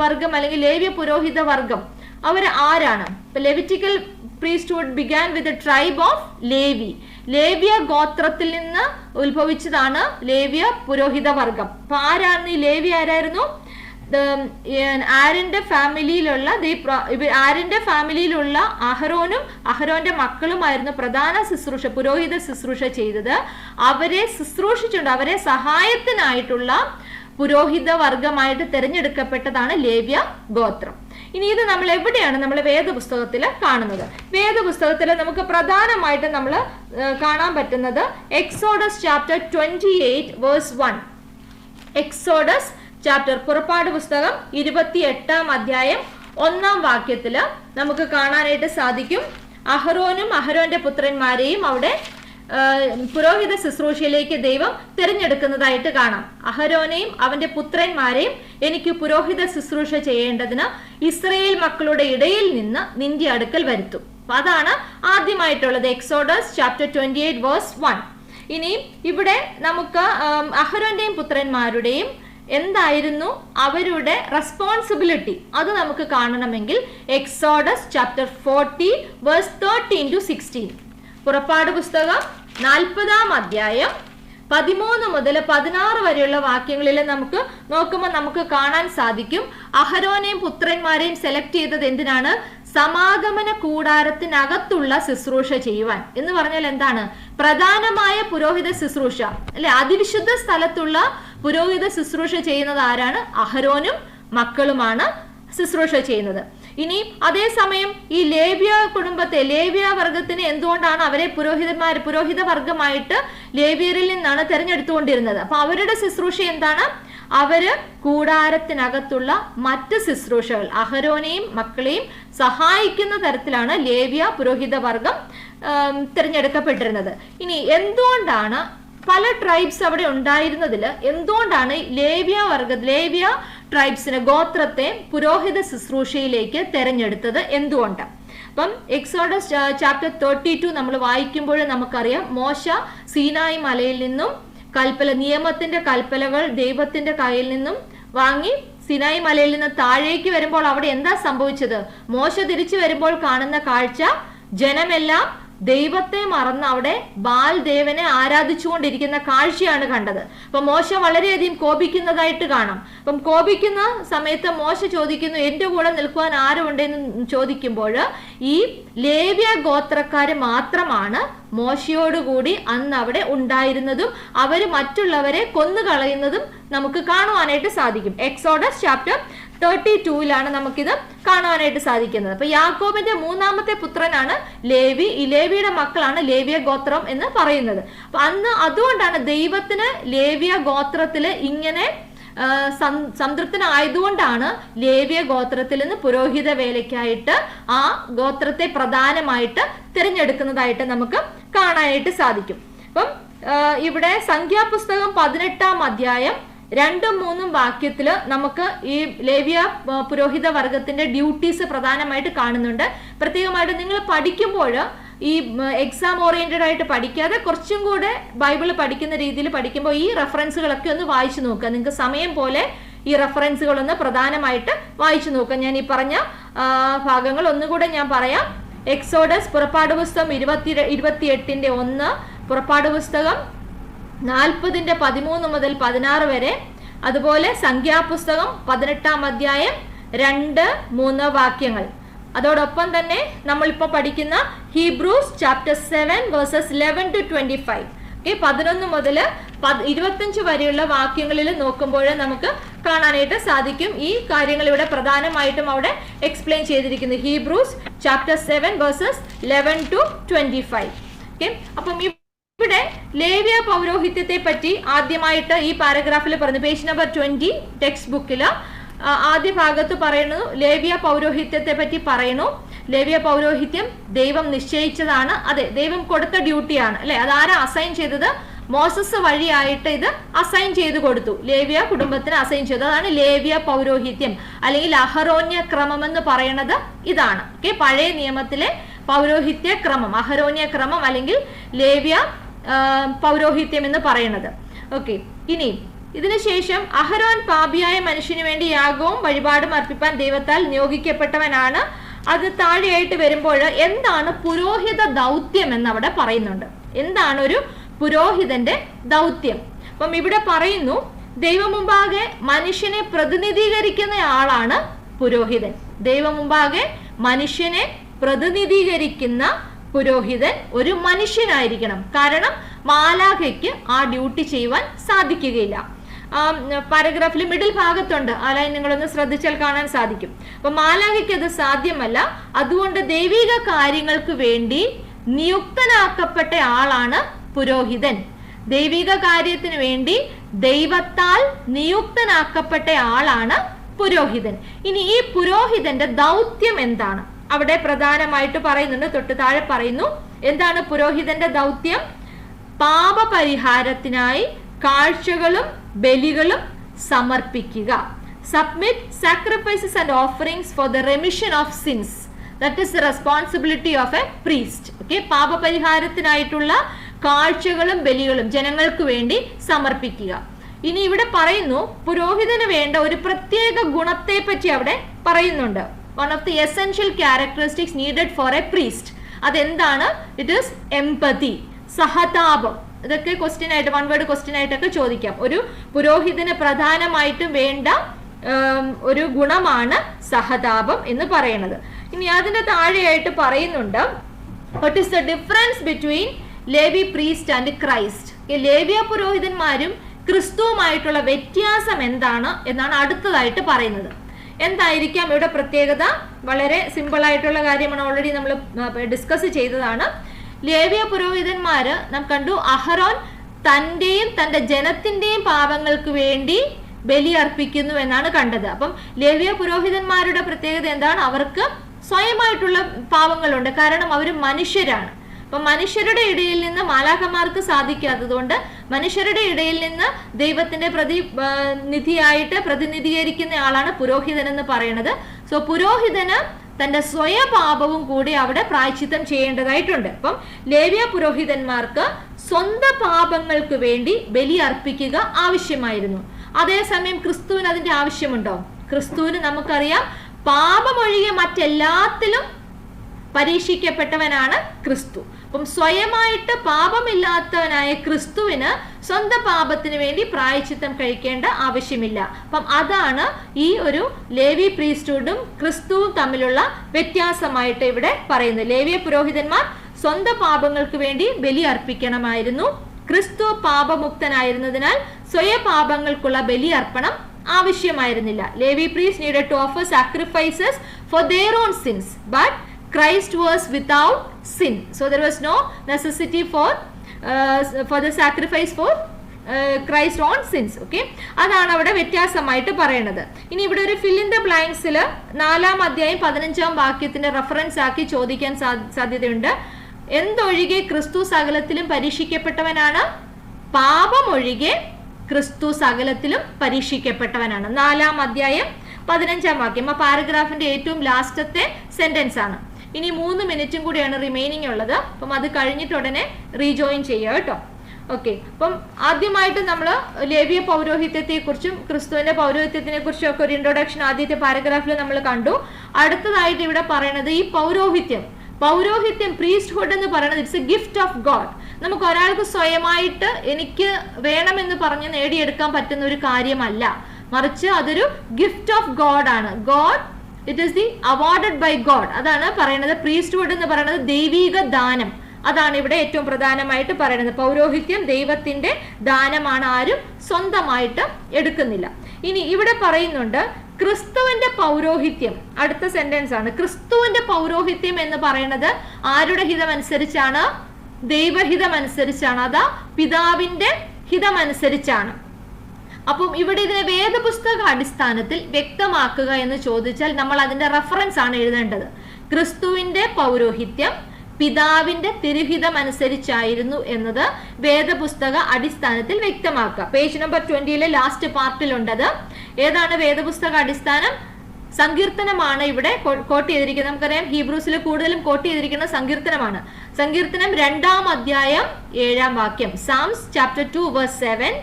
വർഗം അല്ലെങ്കിൽ ലേവ്യ പുരോഹിത വർഗം? അവർ ആരാണ്? Levitical priesthood began with the tribe of Levi. ലേവ്യ ഗോത്രത്തിൽ നിന്ന് ഉത്ഭവിച്ചതാണ് ലേവ്യ പുരോഹിത വർഗം. അപ്പൊ ആരാണ് ഈ ലേവി? ആരായിരുന്നു? ആരന്റെ ഫാമിലിയിലുള്ള അഹരോനും അഹരോന്റെ മക്കളുമായിരുന്നു പ്രധാന ശുശ്രൂഷ, പുരോഹിത ശുശ്രൂഷ ചെയ്തത്. അവരെ ശുശ്രൂഷിച്ചുകൊണ്ട് അവരെ സഹായത്തിനായിട്ടുള്ള പുരോഹിത വർഗമായിട്ട് തിരഞ്ഞെടുക്കപ്പെട്ടതാണ് ലേവ്യ ഗോത്രം. ഇനി ഇത് നമ്മൾ എവിടെയാണ് നമ്മൾ വേദപുസ്തകത്തിൽ കാണുന്നത്? വേദപുസ്തകത്തിൽ നമുക്ക് പ്രധാനമായിട്ട് നമ്മൾ കാണാൻ പറ്റുന്നത് Exodus chapter 28 verse 1. Exodus chapter, പുറപ്പാട് പുസ്തകം 28-ാം അധ്യായം 1-ാം വാക്യത്തില് നമുക്ക് കാണാനായിട്ട് സാധിക്കും, അഹരോനും അഹരോന്റെ പുത്രന്മാരെയും അവിടെ പുരോഹിത ശുശ്രൂഷയിലേക്ക് ദൈവം തിരഞ്ഞെടുക്കുന്നതായിട്ട് കാണാം. അഹരോനെയും അവന്റെ പുത്രന്മാരെയും എനിക്ക് പുരോഹിത ശുശ്രൂഷ ചെയ്യേണ്ടതിന് ഇസ്രയേൽ മക്കളുടെ ഇടയിൽ നിന്ന് നിന്റെ അടുക്കൽ വരുത്തും. അപ്പൊ അതാണ് ആദ്യമായിട്ടുള്ളത്, എക്സോഡസ് ചാപ്റ്റർ 28 വേഴ്സ് 1. ഇനി ഇവിടെ നമുക്ക് അഹരോന്റെയും പുത്രന്മാരുടെയും എന്തായിരുന്നു അവരുടെ റെസ്പോൺസിബിലിറ്റി അത് നമുക്ക് കാണണമെങ്കിൽ എക്സോഡസ് ചാപ്റ്റർ 40 വേഴ്സ് 13 to 16. പുറപ്പാട് പുസ്തകം 40-ാം അധ്യായം 13 മുതൽ 16 വരെയുള്ള വാക്യങ്ങളിൽ നമുക്ക് നോക്കുമ്പോൾ നമുക്ക് കാണാൻ സാധിക്കും, അഹരോനെയും പുത്രന്മാരെയും സെലക്ട് ചെയ്തത് എന്തിനാണ്? സമാഗമന കൂടാരത്തിനകത്തുള്ള ശുശ്രൂഷ ചെയ്യുവാൻ. എന്ന് പറഞ്ഞാൽ എന്താണ്? പ്രധാനമായ പുരോഹിത ശുശ്രൂഷ അല്ലെ, അതിവിശുദ്ധ സ്ഥലത്തുള്ള പുരോഹിത ശുശ്രൂഷ ചെയ്യുന്നത് ആരാണ്? അഹരോനും മക്കളുമാണ് ശുശ്രൂഷ ചെയ്യുന്നത്. ഇനി അതേസമയം ഈ ലേവ്യ കുടുംബത്തെ, ലേവ്യ വർഗത്തിന് എന്തുകൊണ്ടാണ് അവരെ പുരോഹിത വർഗമായിട്ട് ലേവ്യരിൽ നിന്നാണ് തെരഞ്ഞെടുത്തുകൊണ്ടിരുന്നത്? അപ്പൊ അവരുടെ ശുശ്രൂഷ എന്താണ്? അവര് കൂടാരത്തിനകത്തുള്ള മറ്റ് ശുശ്രൂഷകൾ, അഹരോനെയും മക്കളെയും സഹായിക്കുന്ന തരത്തിലാണ് ലേവ്യ പുരോഹിത വർഗം തിരഞ്ഞെടുക്കപ്പെട്ടിരുന്നത്. ഇനി എന്തുകൊണ്ടാണ് പല ട്രൈബ്സ് അവിടെ ഉണ്ടായിരുന്നതിൽ എന്തുകൊണ്ടാണ് ലേവ്യ ട്രൈബ്സിനെ, ഗോത്രത്തെ പുരോഹിത ശുശ്രൂഷയിലേക്ക് തെരഞ്ഞെടുത്തത്? എന്തുകൊണ്ട്? അപ്പം എക്സോഡസ് ചാപ്റ്റർ 32 നമ്മൾ വായിക്കുമ്പോൾ നമുക്കറിയാം, മോശ സീനായി മലയിൽ നിന്നും നിയമത്തിന്റെ കൽപ്പലകൾ ദൈവത്തിന്റെ കയ്യിൽ നിന്നും വാങ്ങി സിനായി മലയിൽ നിന്ന് താഴേക്ക് വരുമ്പോൾ അവിടെ എന്താ സംഭവിച്ചത്? മോശ തിരിച്ചു വരുമ്പോൾ കാണുന്ന കാഴ്ച, ജനമെല്ലാം ദൈവത്തെ മറന്ന് അവിടെ ബാൽ ദേവനെ ആരാധിച്ചുകൊണ്ടിരിക്കുന്ന കാഴ്ചയാണ് കണ്ടത്. അപ്പൊ മോശ വളരെയധികം കോപിക്കുന്നതായിട്ട് കാണാം. അപ്പം കോപിക്കുന്ന സമയത്ത് മോശ ചോദിക്കുന്നു, എന്റെ കൂടെ നിൽക്കുവാൻ ആരുണ്ടെന്ന് ചോദിക്കുമ്പോൾ ഈ ലേവ്യ ഗോത്രക്കാര് മാത്രമാണ് മോശയോടുകൂടി അന്ന് അവിടെ ഉണ്ടായിരുന്നതും അവര് മറ്റുള്ളവരെ കൊന്നുകളയുന്നതും നമുക്ക് കാണുവാനായിട്ട് സാധിക്കും. എക്സോഡസ് ചാപ്റ്റർ 32-ലാണ് നമുക്കിത് കാണുവാനായിട്ട് സാധിക്കുന്നത്. അപ്പൊ യാക്കോബിന്റെ 3-ാമത്തെ പുത്രനാണ് ലേവി. ഈ ലേവിയുടെ മക്കളാണ് ലേവ്യ ഗോത്രം എന്ന് പറയുന്നത്. അപ്പൊ അന്ന് അതുകൊണ്ടാണ് ദൈവത്തിന് ലേവ്യ ഗോത്രത്തില് ഇങ്ങനെ സംതൃപ്തനായതുകൊണ്ടാണ് ലേവ്യ ഗോത്രത്തിൽ നിന്ന് പുരോഹിത വേലയ്ക്കായിട്ട് ആ ഗോത്രത്തെ പ്രധാനമായിട്ട് തിരഞ്ഞെടുക്കുന്നതായിട്ട് നമുക്ക് കാണാനായിട്ട് സാധിക്കും. അപ്പം ഇവിടെ സംഖ്യാപുസ്തകം 18-ാം അധ്യായം 2-3 വാക്യത്തില് നമുക്ക് ഈ ലേവ്യ പുരോഹിത വർഗത്തിന്റെ ഡ്യൂട്ടീസ് പ്രധാനമായിട്ട് കാണുന്നുണ്ട്. പ്രത്യേകമായിട്ട് നിങ്ങൾ പഠിക്കുമ്പോൾ ഈ എക്സാം ഓറിയന്റഡ് ആയിട്ട് പഠിക്കാതെ കുറച്ചും കൂടെ ബൈബിൾ പഠിക്കുന്ന രീതിയിൽ പഠിക്കുമ്പോൾ ഈ റെഫറൻസുകളൊക്കെ ഒന്ന് വായിച്ചു നോക്കുക. നിങ്ങൾക്ക് സമയം പോലെ ഈ റെഫറൻസുകളൊന്ന് പ്രധാനമായിട്ട് വായിച്ചു നോക്കുക. ഞാൻ ഈ പറഞ്ഞ ഭാഗങ്ങൾ ഒന്നുകൂടെ ഞാൻ പറയാം. എക്സോഡസ്, പുറപ്പാട് പുസ്തകം 28:1, പുറപ്പാട് പുസ്തകം 40:13 മുതൽ 16 വരെ, അതുപോലെ സംഖ്യാപുസ്തകം 18-ാം അധ്യായം 2-3 വാക്യങ്ങൾ. അതോടൊപ്പം തന്നെ നമ്മളിപ്പോൾ പഠിക്കുന്ന ഹീബ്രൂസ് ചാപ്റ്റർ 7 വേഴ്സസ് 11 to 25. 11 മുതൽ 25 വരെയുള്ള വാക്യങ്ങളിൽ നോക്കുമ്പോൾ നമുക്ക് കാണാനായിട്ട് സാധിക്കും. ഈ കാര്യങ്ങൾ ഇവിടെ പ്രധാനമായിട്ടും അവിടെ എക്സ്പ്ലെയിൻ ചെയ്തിരിക്കുന്നു. Hebrews chapter 7 versus 11 to 25. അപ്പം ഇവിടെ ലേവ്യ പൗരോഹിത്യത്തെ പറ്റി ആദ്യമായിട്ട് ഈ പാരഗ്രാഫിൽ പറഞ്ഞു. പേജ് നമ്പർ 20 ടെക്സ്റ്റ് ബുക്കിൽ ആദ്യ ഭാഗത്ത് പറയുന്നു, ലേവ്യ പൗരോഹിത്യത്തെ പറ്റി പറയുന്നു. ലേവ്യ പൗരോഹിത്യം ദൈവം നിശ്ചയിച്ചതാണ്. അതെ, ദൈവം കൊടുത്ത ഡ്യൂട്ടിയാണ് അല്ലെ. അതാരാ അസൈൻ ചെയ്തത്? മോസസ് വഴിയായിട്ട് ഇത് അസൈൻ ചെയ്ത് കൊടുത്തു. ലേവ്യ കുടുംബത്തിന് അസൈൻ ചെയ്തു. അതാണ് ലേവ്യ പൗരോഹിത്യം അല്ലെങ്കിൽ അഹരോന്യ ക്രമം എന്ന് പറയുന്നത് ഇതാണ്. പഴയ നിയമത്തിലെ പൗരോഹിത്യ ക്രമം, അഹരോന്യ ക്രമം അല്ലെങ്കിൽ ലേവ്യ പൗരോഹിത്യം എന്ന് പറയുന്നത്. ഓക്കെ, ഇനി ഇതിനുശേഷം അഹരോൻ പാപിയായ മനുഷ്യന് വേണ്ടി യാഗവും വഴിപാടും അർപ്പിപ്പാൻ ദൈവത്താൽ നിയോഗിക്കപ്പെട്ടവനാണ്. അത് താഴെയായിട്ട് വരുമ്പോൾ എന്താണ് പുരോഹിത ദൗത്യം എന്ന് അവിടെ പറയുന്നുണ്ട്. എന്താണ് ഒരു പുരോഹിതന്റെ ദൗത്യം? അപ്പം ഇവിടെ പറയുന്നു, ദൈവം മുമ്പാകെ മനുഷ്യനെ പ്രതിനിധീകരിക്കുന്ന ആളാണ് പുരോഹിതൻ. ദൈവം മുമ്പാകെ മനുഷ്യനെ പ്രതിനിധീകരിക്കുന്ന പുരോഹിതൻ ഒരു മനുഷ്യനായിരിക്കണം. കാരണം മാലാഖയ്ക്ക് ആ ഡ്യൂട്ടി ചെയ്യുവാൻ സാധിക്കുകയില്ല. പാരഗ്രാഫിൽ മിഡിൽ ഭാഗത്തുണ്ട്, ആ ലൈൻ നിങ്ങളൊന്ന് ശ്രദ്ധിച്ചാൽ കാണാൻ സാധിക്കും. അപ്പൊ മാലാഖയ്ക്ക് അത് സാധ്യമല്ല. അതുകൊണ്ട് ദൈവിക കാര്യങ്ങൾക്ക് വേണ്ടി നിയുക്തനാക്കപ്പെട്ട ആളാണ് പുരോഹിതൻ. ദൈവിക കാര്യത്തിന് വേണ്ടി ദൈവത്താൽ നിയുക്തനാക്കപ്പെട്ട ആളാണ് പുരോഹിതൻ. ഇനി ഈ പുരോഹിതന്റെ ദൗത്യം എന്താണ്? അവിടെ പ്രധാനമായിട്ട് പറയുന്നുണ്ട്. തൊട്ട് താഴെ പറയുന്നു, എന്താണ് പുരോഹിതന്റെ ദൗത്യം? പാപപരിഹാരത്തിനായി കാഴ്ചകളും ബലികളും സമർപ്പിക്കുക. Submit sacrifices and offerings for the remission of sins. That is the responsibility of a priest. Okay, പാപപരിഹാരത്തിനായിട്ടുള്ള കാഴ്ചകളും ബലികളും ജനങ്ങൾക്ക് വേണ്ടി സമർപ്പിക്കുക. ഇനി ഇവിടെ പറയുന്നു, പുരോഹിതന് വേണ്ട ഒരു പ്രത്യേക ഗുണത്തെ പറ്റി അവിടെ പറയുന്നുണ്ട്. One of the essential characteristics needed for A priest. അതെന്താണ്? ഇറ്റ് ഈസ് എംപതി, സഹതാപം. ഇതൊക്കെ ക്വസ്റ്റ്യൻ ആയിട്ട്, വൺ വേർഡ് ക്വസ്റ്റ്യൻ ആയിട്ടൊക്കെ ചോദിക്കാം. ഒരു പുരോഹിതന് പ്രധാനമായിട്ടും വേണ്ട ഒരു ഗുണമാണ് സഹതാപം എന്ന് പറയുന്നത്. ഇനി അതിന്റെ താഴെയായിട്ട് പറയുന്നുണ്ട്, what is the difference between Levi priest and Christ. ലേവ്യ പുരോഹിതന്മാരും ക്രിസ്തുവുമായിട്ടുള്ള വ്യത്യാസം എന്താണ് എന്നാണ് അടുത്തതായിട്ട് പറയുന്നത്. എന്തായിരിക്കാം ഇവിടെ പ്രത്യേകത? വളരെ സിമ്പിൾ ആയിട്ടുള്ള കാര്യമാണ്, ഓൾറെഡി നമ്മൾ ഡിസ്കസ് ചെയ്തതാണ്. ലേവ്യ പുരോഹിതന്മാര് നാം കണ്ടു, അഹരോൻ തന്റെയും തന്റെ ജനത്തിന്റെയും പാപങ്ങൾക്ക് വേണ്ടി ബലി അർപ്പിക്കുന്നു എന്നാണ് കണ്ടത്. അപ്പം ലേവ്യ പുരോഹിതന്മാരുടെ പ്രത്യേകത എന്താണ്? അവർക്ക് സ്വയമായിട്ടുള്ള പാപങ്ങളുണ്ട്. കാരണം അവർ മനുഷ്യരാണ്. അപ്പൊ മനുഷ്യരുടെ ഇടയിൽ നിന്ന് മാലാഖമാർക്ക് സാധിക്കാത്തതുകൊണ്ട് മനുഷ്യരുടെ ഇടയിൽ നിന്ന് ദൈവത്തിന്റെ പ്രതിനിധിയായിട്ട് പ്രതിനിധീകരിക്കുന്ന ആളാണ് പുരോഹിതൻ എന്ന് പറയുന്നത്. സോ പുരോഹിതന് തന്റെ സ്വയപാപവും കൂടി അവിടെ പ്രായശ്ചിത്തം ചെയ്യേണ്ടതായിട്ടുണ്ട്. അപ്പം ലേവ്യ പുരോഹിതന്മാർക്ക് സ്വന്തം പാപങ്ങൾക്ക് വേണ്ടി ബലി അർപ്പിക്കുക ആവശ്യമായിരുന്നു. അതേസമയം ക്രിസ്തുവിന് അതിന്റെ ആവശ്യമുണ്ടോ? ക്രിസ്തുവിന് നമുക്കറിയാം, പാപമൊഴികെ മറ്റെല്ലാത്തിലും പരീക്ഷിക്കപ്പെട്ടവനാണ് ക്രിസ്തു. അപ്പം സ്വയമായിട്ട് പാപമില്ലാത്തവനായ ക്രിസ്തുവിന് സ്വന്തം പാപത്തിന് വേണ്ടി പ്രായശ്ചിത്തം കഴിക്കേണ്ട ആവശ്യമില്ല. അപ്പം അതാണ് ഈ ഒരു ലേവി പ്രീസ്റ്റ്ഹുഡും ക്രിസ്തുവും തമ്മിലുള്ള വ്യത്യാസമായിട്ട് ഇവിടെ പറയുന്നത്. ലേവ്യ പുരോഹിതന്മാർ സ്വന്തം പാപങ്ങൾക്ക് വേണ്ടി ബലി അർപ്പിക്കണമായിരുന്നു. ക്രിസ്തു പാപമുക്തനായിരുന്നതിനാൽ സ്വയപാപങ്ങൾക്കുള്ള ബലി അർപ്പണം ആവശ്യമായിരുന്നില്ല. Levi priest needed to offer sacrifices for their own sins, but Christ was without sin, so there was no necessity for the sacrifice for Christ on sins. Okay, അതാണ് അവിടെ വ്യത്യാസമായിട്ട് പറയുന്നത്. ഇനി ഇവിടെ ഒരു fill in the blanksൽ 4-ാം അധ്യായം 15-ാം വാക്യത്തിന്റെ reference ആക്കി ചോദിക്കാൻ സാധ്യതയുണ്ട്. എന്തൊഴികെ ക്രിസ്തു സകലത്തിലും പരീക്ഷിക്കപ്പെട്ടവനാണ്? പാപമൊഴികെ ക്രിസ്തു സകലത്തിലും പരീക്ഷിക്കപ്പെട്ടവനാണ്. 4-ാം അധ്യായം 15-ാം വാക്യം. ആ പാരഗ്രാഫിന്റെ ഏറ്റവും ലാസ്റ്റത്തെ സെന്റൻസ് ആണ്. ഇനി 3 മിനിറ്റും കൂടിയാണ് റിമൈനിങ് ഉള്ളത്. അപ്പം അത് കഴിഞ്ഞിട്ട് ഉടനെ റീജോയിൻ ചെയ്യുക കേട്ടോ. ഓക്കെ, അപ്പം ആദ്യമായിട്ട് നമ്മൾ ലേവ്യ പൗരോഹിത്യത്തെ കുറിച്ചും ക്രിസ്തുവിന്റെ പൗരോഹിത്യത്തിനെ കുറിച്ചും ഒക്കെ ഒരു ഇൻട്രൊഡക്ഷൻ ആദ്യത്തെ പാരഗ്രാഫിൽ നമ്മൾ കണ്ടു. അടുത്തതായിട്ട് ഇവിടെ പറയുന്നത് ഈ പൗരോഹിത്യം പ്രീസ്റ്റ്ഹുഡ് എന്ന് പറയുന്നത് it's A gift of God. നമുക്ക് ഒരാൾക്ക് സ്വയമായിട്ട് എനിക്ക് വേണമെന്ന് പറഞ്ഞ് നേടിയെടുക്കാൻ പറ്റുന്ന ഒരു കാര്യമല്ല, മറിച്ച് അതൊരു ഗിഫ്റ്റ് ഓഫ് ഗോഡ് ആണ്. God, it is the awarded by God. അതാണ് പറയുന്നത്. പ്രീസ്റ്റ്ഹുഡ് എന്ന് പറയുന്നത് ദൈവിക ദാനം. അതാണ് ഇവിടെ ഏറ്റവും പ്രധാനമായിട്ട് പറയുന്നത്. പൗരോഹിത്യം ദൈവത്തിന്റെ ദാനമാണ്, ആരും സ്വന്തമായിട്ട് എടുക്കുന്നില്ല. ഇനി ഇവിടെ പറയുന്നുണ്ട് ക്രിസ്തുവിന്റെ പൗരോഹിത്യം. അടുത്ത സെന്റൻസ് ആണ്. ക്രിസ്തുവിന്റെ പൗരോഹിത്യം എന്ന് പറയുന്നത് ആരുടെ ഹിതമനുസരിച്ചാണ്? ദൈവഹിതമനുസരിച്ചാണ്. അതാ പിതാവിന്റെ ഹിതമനുസരിച്ചാണ്. അപ്പം ഇവിടെ ഇതിനെ വേദപുസ്തക അടിസ്ഥാനത്തിൽ വ്യക്തമാക്കുക എന്ന് ചോദിച്ചാൽ നമ്മൾ അതിന്റെ റെഫറൻസ് ആണ് എഴുതേണ്ടത്. ക്രിസ്തുവിന്റെ പൗരോഹിത്യം പിതാവിന്റെ തിരുഹിതം അനുസരിച്ചായിരുന്നു എന്നത് വേദപുസ്തക അടിസ്ഥാനത്തിൽ വ്യക്തമാക്കുക. പേജ് നമ്പർ 20 ലാസ്റ്റ് പാർട്ടിലുണ്ടത്. ഏതാണ് വേദപുസ്തക അടിസ്ഥാനം? സങ്കീർത്തനമാണ് ഇവിടെ കോട്ട് ചെയ്തിരിക്കുന്നത്. നമുക്കറിയാം ഹീബ്രൂസിൽ കൂടുതലും കോട്ട് ചെയ്തിരിക്കുന്ന സങ്കീർത്തനമാണ്. സങ്കീർത്തനം 2-ാം അധ്യായം 7-ാം വാക്യം. സാംസ് ചാപ്റ്റർ 2 വേഴ്സ് 7.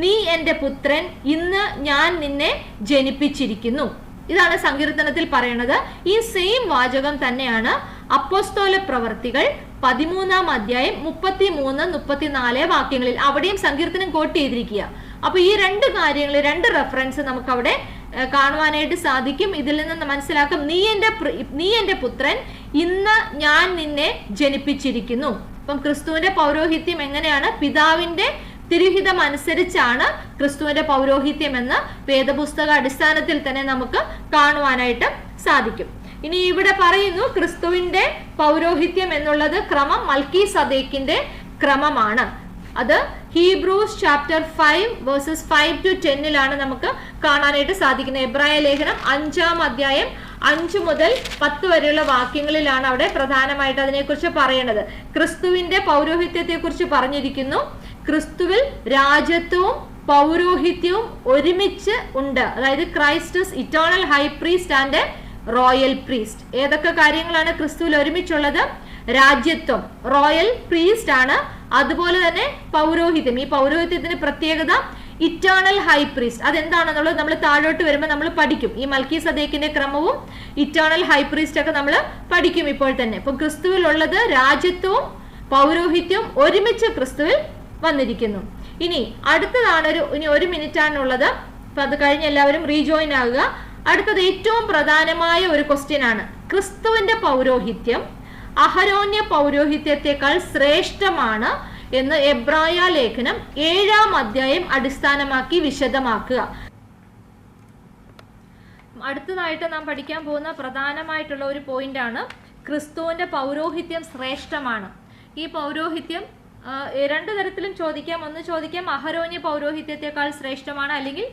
നീ എന്റെ പുത്രൻ, ഇന്ന് ഞാൻ നിന്നെ ജനിപ്പിച്ചിരിക്കുന്നു. ഇതാണ് സങ്കീർത്തനത്തിൽ പറയുന്നത്. ഈ സെയിം വാചകം തന്നെയാണ് അപ്പോസ്തല പ്രവർത്തികൾ 13-ാം അധ്യായം 33-34 വാക്യങ്ങളിൽ. അവിടെയും സങ്കീർത്തനം കോട്ട് ചെയ്തിരിക്കുക. അപ്പൊ ഈ രണ്ട് കാര്യങ്ങൾ, രണ്ട് റെഫറൻസ് നമുക്ക് അവിടെ കാണുവാനായിട്ട് സാധിക്കും. ഇതിൽ നിന്ന് മനസ്സിലാക്കും നീ എന്റെ പുത്രൻ, ഇന്ന് ഞാൻ നിന്നെ ജനിപ്പിച്ചിരിക്കുന്നു. അപ്പം ക്രിസ്തുവിന്റെ പൗരോഹിത്യം എങ്ങനെയാണ്? പിതാവിന്റെ തിരുഹിതം അനുസരിച്ചാണ് ക്രിസ്തുവിന്റെ പൗരോഹിത്യം എന്ന് വേദപുസ്തക അടിസ്ഥാനത്തിൽ തന്നെ നമുക്ക് കാണുവാനായിട്ട് സാധിക്കും. ഇനി ഇവിടെ പറയുന്നു ക്രിസ്തുവിന്റെ പൗരോഹിത്യം എന്നുള്ളത് ക്രമം മൽക്കീസദേക്കിന്റെ ക്രമമാണ്. അത് ഹീബ്രൂസ് ചാപ്റ്റർ 5 വേഴ്സസ് 5 to 10 നമുക്ക് കാണാനായിട്ട് സാധിക്കുന്നത്. എബ്രായ ലേഖനം 5-ാം അധ്യായം 5 മുതൽ 10 വരെയുള്ള വാക്യങ്ങളിലാണ് അവിടെ പ്രധാനമായിട്ട് അതിനെക്കുറിച്ച് പറയുന്നത്. ക്രിസ്തുവിന്റെ പൗരോഹിത്യത്തെ കുറിച്ച് പറഞ്ഞിരിക്കുന്നു. ക്രിസ്തുവിൽ രാജത്വവും പൗരോഹിത്യവും ഒരുമിച്ച് ഉണ്ട്. അതായത് Christ is eternal high priest and royal priest. ഏതൊക്കെ കാര്യങ്ങളാണ് ക്രിസ്തുവിൽ ഒരുമിച്ചുള്ളത്? രാജ്യത്വം, റോയൽ പ്രീസ്റ്റ് ആണ്. അതുപോലെ തന്നെ പൗരോഹിത്യം. ഈ പൗരോഹിത്യത്തിന് പ്രത്യേകത ഇറ്റേണൽ ഹൈ പ്രീസ്റ്റ്. അതെന്താണെന്നുള്ളത് നമ്മൾ താഴോട്ട് വരുമ്പോൾ നമ്മൾ പഠിക്കും. ഈ മൽക്കീസദേക്കിന്റെ ക്രമവും ഇറ്റേണൽ ഹൈ പ്രീസ്റ്റ് ഒക്കെ നമ്മൾ പഠിക്കും ഇപ്പോൾ തന്നെ. ഇപ്പൊ ക്രിസ്തുവിൽ ഉള്ളത് രാജ്യത്വവും പൗരോഹിത്യവും ഒരുമിച്ച് ക്രിസ്തുവിൽ വന്നിരിക്കുന്നു. ഇനി അടുത്തതാണ് ഇനി 1 മിനിറ്റ് ആണുള്ളത്. അപ്പൊ അത് കഴിഞ്ഞ് എല്ലാവരും റീജോയിൻ ആകുക. അടുത്തത് ഏറ്റവും പ്രധാനമായ ഒരു ക്വസ്റ്റ്യൻ ആണ്. ക്രിസ്തുവിന്റെ പൗരോഹിത്യം അഹരോന്യ പൗരോഹിത്യത്തെക്കാൾ ശ്രേഷ്ഠമാണ് എന്ന് എബ്രായ ലേഖനം 7-ാം അധ്യായം അടിസ്ഥാനമാക്കി വിശദമാക്കുക. അടുത്തതായിട്ട് നാം പഠിക്കാൻ പോകുന്ന പ്രധാനമായിട്ടുള്ള ഒരു പോയിന്റ് ആണ് ക്രിസ്തുവിന്റെ പൗരോഹിത്യം ശ്രേഷ്ഠമാണ്. ഈ പൗരോഹിത്യം രണ്ട് തരത്തിലും ചോദിക്കാം. ഒന്ന് ചോദിക്കാം അഹരോന്യ പൗരോഹിത്യത്തെക്കാൾ ശ്രേഷ്ഠമാണ്, അല്ലെങ്കിൽ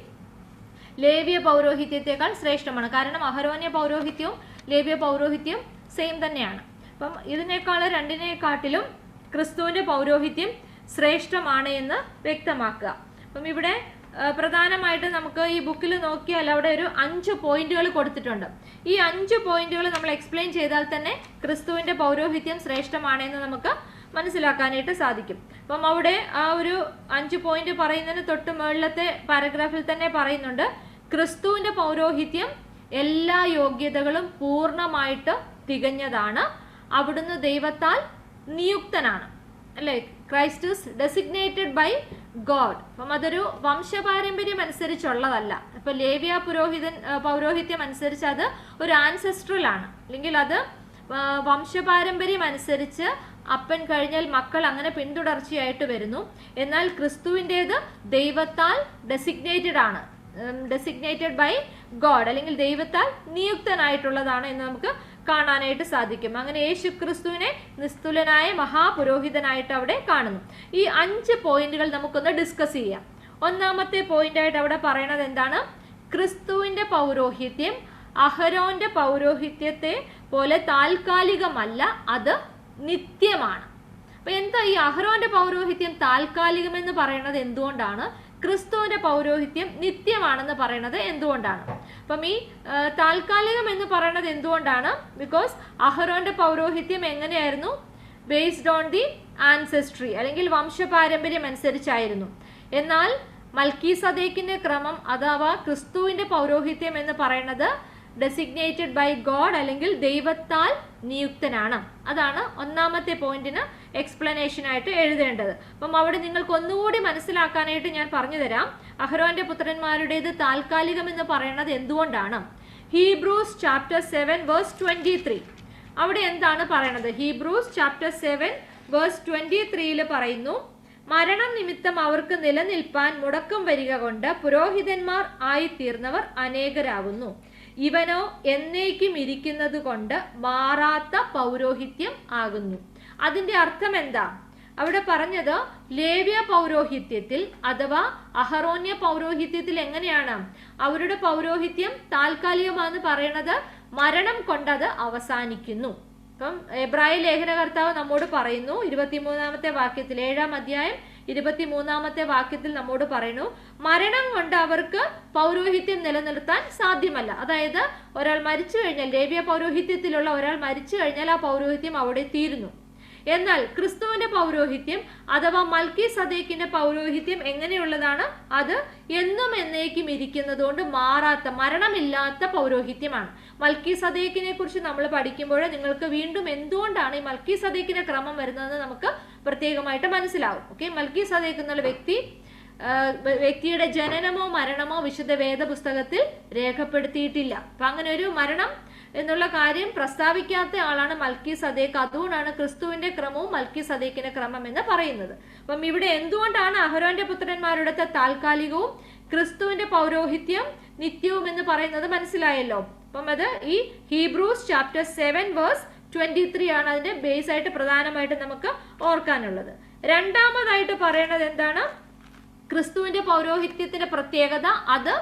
ലേവ്യ പൗരോഹിത്യത്തെക്കാൾ ശ്രേഷ്ഠമാണ്. കാരണം അഹരോന്യ പൗരോഹിത്യവും ലേവ്യ പൗരോഹിത്യവും സെയിം തന്നെയാണ്. അപ്പം രണ്ടിനെക്കാട്ടിലും ക്രിസ്തുവിന്റെ പൗരോഹിത്യം ശ്രേഷ്ഠമാണ് എന്ന് വ്യക്തമാക്കുക. അപ്പം ഇവിടെ പ്രധാനമായിട്ട് നമുക്ക് ഈ ബുക്കിൽ നോക്കിയാൽ അവിടെ ഒരു 5 പോയിന്റുകൾ കൊടുത്തിട്ടുണ്ട്. ഈ 5 പോയിന്റുകൾ നമ്മൾ എക്സ്പ്ലെയിൻ ചെയ്താൽ തന്നെ ക്രിസ്തുവിന്റെ പൗരോഹിത്യം ശ്രേഷ്ഠമാണെന്ന് നമുക്ക് മനസ്സിലാക്കാനായിട്ട് സാധിക്കും. അപ്പം അവിടെ ആ ഒരു 5 പോയിന്റ് പറയുന്നതിന് തൊട്ട് മുകളിലത്തെ പാരഗ്രാഫിൽ തന്നെ പറയുന്നുണ്ട് ക്രിസ്തുവിന്റെ പൗരോഹിത്യം എല്ലാ യോഗ്യതകളും പൂർണ്ണമായിട്ട് തികഞ്ഞതാണ്. അവിടുന്ന് ദൈവത്താൽ നിയുക്തനാണ്, അല്ലെ? Christ is designated by God. അപ്പം അതൊരു വംശപാരമ്പര്യം അനുസരിച്ചുള്ളതല്ല. ഇപ്പൊ ലേവ്യ പൗരോഹിത്യം അനുസരിച്ച് അത് ഒരു ആൻസെസ്ട്രൽ ആണ്, അല്ലെങ്കിൽ അത് വംശപാരമ്പര്യം അനുസരിച്ച് അപ്പൻ കഴിഞ്ഞാൽ മക്കൾ അങ്ങനെ പിന്തുടർച്ചയായിട്ട് വരുന്നു. എന്നാൽ ക്രിസ്തുവിൻ്റെത് ദൈവത്താൽ ഡെസിഗ്നേറ്റഡ് ആണ്, ഡെസിഗ്നേറ്റഡ് ബൈ ഗോഡ്, അല്ലെങ്കിൽ ദൈവത്താൽ നിയുക്തനായിട്ടുള്ളതാണ് എന്ന് നമുക്ക് കാണാനായിട്ട് സാധിക്കും. അങ്ങനെ യേശു ക്രിസ്തുവിനെ നിസ്തുലനായ മഹാപുരോഹിതനായിട്ട് അവിടെ കാണുന്നു. ഈ 5 പോയിന്റുകൾ നമുക്കൊന്ന് ഡിസ്കസ് ചെയ്യാം. ഒന്നാമത്തെ പോയിന്റായിട്ട് അവിടെ പറയണത് എന്താണ്? ക്രിസ്തുവിന്റെ പൗരോഹിത്യം അഹരോന്റെ പൗരോഹിത്യത്തെ പോലെ താൽക്കാലികമല്ല, അത് നിത്യമാണ്. അപ്പൊ എന്താ ഈ അഹരോന്റെ പൗരോഹിത്യം താൽക്കാലികമെന്ന് പറയുന്നത്? എന്തുകൊണ്ടാണ്? ക്രിസ്തുവിന്റെ പൗരോഹിത്യം നിത്യമാണെന്ന് പറയുന്നത് എന്തുകൊണ്ടാണ്? അപ്പം ഈ താൽക്കാലികം എന്ന് പറയുന്നത് എന്തുകൊണ്ടാണ്? ബിക്കോസ് അഹരോന്റെ പൗരോഹിത്യം എങ്ങനെയായിരുന്നു? ബേസ്ഡ് ഓൺ ദി ആൻസെസ്ട്രി അല്ലെങ്കിൽ വംശപാരമ്പര്യം അനുസരിച്ചായിരുന്നു. എന്നാൽ മൽക്കീസദേക്കിന്റെ ക്രമം അഥവാ ക്രിസ്തുവിന്റെ പൗരോഹിത്യം എന്ന് പറയുന്നത് ഡെസിഗ്നേറ്റഡ് ബൈ ഗോഡ് അല്ലെങ്കിൽ ദൈവത്താൽ നിയുക്തനാണ്. അതാണ് ഒന്നാമത്തെ പോയിന്റിന് എക്സ്പ്ലനേഷൻ ആയിട്ട് എഴുതേണ്ടത്. അപ്പം അവിടെ നിങ്ങൾക്ക് ഒന്നുകൂടി മനസ്സിലാക്കാനായിട്ട് ഞാൻ പറഞ്ഞു തരാം. അഹരോന്റെ പുത്രന്മാരുടേത് താൽക്കാലികം എന്ന് പറയുന്നത് എന്തുകൊണ്ടാണ്? ഹീബ്രൂസ് ചാപ്റ്റർ 7 വേഴ്സ് 23 അവിടെ എന്താണ് പറയണത്? ഹീബ്രൂസ് ചാപ്റ്റർ 7 വേഴ്സ് 23 പറയുന്നു, മരണം നിമിത്തം അവർക്ക് നിലനിൽപ്പാൻ മുടക്കം വരിക കൊണ്ട് പുരോഹിതന്മാർ ആയിത്തീർന്നവർ അനേകരാകുന്നു. ഇവനോ എന്നേക്കും ഇരിക്കുന്നത് കൊണ്ട് മാറാത്ത പൗരോഹിത്യം ആകുന്നു. അതിന്റെ അർത്ഥം എന്താ? അവിടെ പറഞ്ഞത് ലേവ്യ പൗരോഹിത്യത്തിൽ അഥവാ അഹറോന്യ പൗരോഹിത്യത്തിൽ എങ്ങനെയാണ് അവരുടെ പൗരോഹിത്യം താൽക്കാലികമാണെന്ന് പറയണത്? മരണം കൊണ്ടത് അവസാനിക്കുന്നു. അപ്പം എബ്രായ ലേഖനകർത്താവ് നമ്മോട് പറയുന്നു 23-ാമത്തെ വാക്യത്തിൽ, 7-ാം അധ്യായം 23-ാമത്തെ വാക്യത്തിൽ നമ്മോട് പറയുന്നു, മരണം കൊണ്ട് അവർക്ക് പൗരോഹിത്യം നിലനിർത്താൻ സാധ്യമല്ല. അതായത് ഒരാൾ മരിച്ചു കഴിഞ്ഞാൽ, ലേവ്യ പൗരോഹിത്യത്തിലുള്ള ഒരാൾ മരിച്ചു കഴിഞ്ഞാൽ ആ പൗരോഹിത്യം അവിടെ തീരുന്നു. എന്നാൽ ക്രിസ്തുവിന്റെ പൗരോഹിത്യം അഥവാ മൽക്കീസദേക്കിന്റെ പൗരോഹിത്യം എങ്ങനെയുള്ളതാണ്? അത് എന്നും എന്നേക്കും ഇരിക്കുന്നതുകൊണ്ട് മാറാത്ത, മരണമില്ലാത്ത പൗരോഹിത്യമാണ്. മൽക്കീസദേക്കിനെ കുറിച്ച് നമ്മൾ പഠിക്കുമ്പോൾ നിങ്ങൾക്ക് വീണ്ടും എന്തുകൊണ്ടാണ് ഈ മൽക്കീസദേക്കിന്റെ ക്രമം വരുന്നതെന്ന് നമുക്ക് പ്രത്യേകമായിട്ട് മനസ്സിലാവും. ഓക്കെ, മൽക്കീസദേക്ക് എന്നുള്ള വ്യക്തിയുടെ ജനനമോ മരണമോ വിശുദ്ധ വേദപുസ്തകത്തിൽ രേഖപ്പെടുത്തിയിട്ടില്ല. അപ്പൊ അങ്ങനെ ഒരു മരണം എന്നുള്ള കാര്യം പ്രസ്താവിക്കാത്ത ആളാണ് മൽക്കീസദേക്ക്. അതുകൊണ്ടാണ് ക്രിസ്തുവിന്റെ ക്രമവും മൽക്കീസദേക്കിന്റെ ക്രമം എന്ന് പറയുന്നത്. അപ്പം ഇവിടെ എന്തുകൊണ്ടാണ് അഹരോന്റെ പുത്രന്മാരുടെ താൽക്കാലികവും ക്രിസ്തുവിന്റെ പൗരോഹിത്യം നിത്യവും എന്ന് പറയുന്നത് മനസ്സിലായല്ലോ. അപ്പം അത് ഈ ഹീബ്രൂസ് ചാപ്റ്റർ 7 വേഴ്സ് 23 ആണ് അതിന്റെ ബേസ് ആയിട്ട് പ്രധാനമായിട്ട് നമുക്ക് ഓർക്കാനുള്ളത്. രണ്ടാമതായിട്ട് പറയണത് എന്താണ്? ക്രിസ്തുവിന്റെ പൗരോഹിത്യത്തിന്റെ പ്രത്യേകത അത്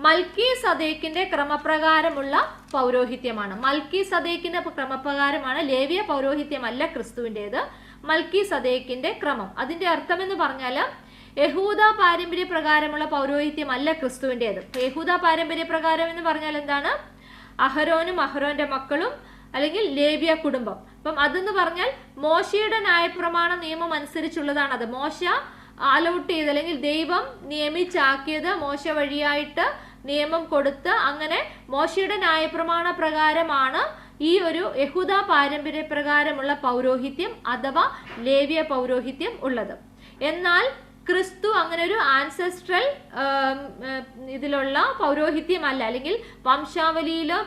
മൽക്കീസദേക്കിന്റെ ക്രമപ്രകാരമുള്ള പൗരോഹിത്യമാണ്. മൽക്കീസദേക്കിന്റെ ക്രമപ്രകാരമാണ്, ലേവ്യ പൗരോഹിത്യമല്ല ക്രിസ്തുവിൻ്റെത്, മൽക്കീസദേക്കിന്റെ ക്രമം. അതിന്റെ അർത്ഥം എന്ന് പറഞ്ഞാൽ യഹൂദ പാരമ്പര്യ പ്രകാരമുള്ള പൗരോഹിത്യം അല്ല ക്രിസ്തുവിൻ്റെത്. യഹൂദ പാരമ്പര്യ പ്രകാരം എന്ന് പറഞ്ഞാൽ എന്താണ്? അഹരോനും അഹരോന്റെ മക്കളും അല്ലെങ്കിൽ ലേവ്യ കുടുംബം. അപ്പം അതെന്ന് പറഞ്ഞാൽ മോശയുടെ ന്യായപ്രമാണ നിയമം അനുസരിച്ചുള്ളതാണ്. അത് മോശ അലോട്ട് ചെയ്ത് അല്ലെങ്കിൽ ദൈവം നിയമിച്ചാക്കിയത്, മോശ വഴിയായിട്ട് നിയമം കൊടുത്ത് അങ്ങനെ മോശയുടെ ന്യായപ്രമാണ പ്രകാരമാണ് ഈ ഒരു യഹൂദ പാരമ്പര്യ പ്രകാരമുള്ള പൗരോഹിത്യം അഥവാ ലേവ്യ പൗരോഹിത്യം ഉള്ളത്. എന്നാൽ ക്രിസ്തു അങ്ങനെ ഒരു ആൻസെസ്ട്രൽ ഇതിലുള്ള പൗരോഹിത്യമല്ല, അല്ലെങ്കിൽ വംശാവലിയിലോ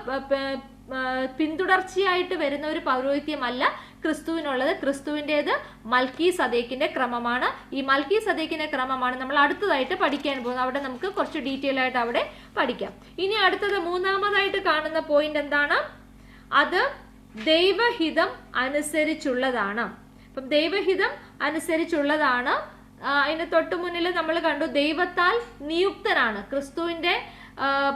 പിന്തുടർച്ചയായിട്ട് വരുന്ന ഒരു പൗരോഹിത്യമല്ല ക്രിസ്തുവിനുള്ളത്. ക്രിസ്തുവിൻ്റെത് മൽക്കീസദേക്കിന്റെ ക്രമമാണ്. ഈ മൽക്കീസദേക്കിന്റെ ക്രമമാണ് നമ്മൾ അടുത്തതായിട്ട് പഠിക്കാൻ പോകുന്നത്. അവിടെ നമുക്ക് കുറച്ച് ഡീറ്റെയിൽ ആയിട്ട് അവിടെ പഠിക്കാം. ഇനി അടുത്തത് മൂന്നാമതായിട്ട് കാണുന്ന പോയിന്റ് എന്താണ്? അത് ദൈവഹിതം അനുസരിച്ചുള്ളതാണ്. അപ്പം ദൈവഹിതം അനുസരിച്ചുള്ളതാണ്. അതിന് തൊട്ടു മുന്നിൽ നമ്മൾ കണ്ടു ദൈവത്താൽ നിയുക്തനാണ്. ക്രിസ്തുവിന്റെ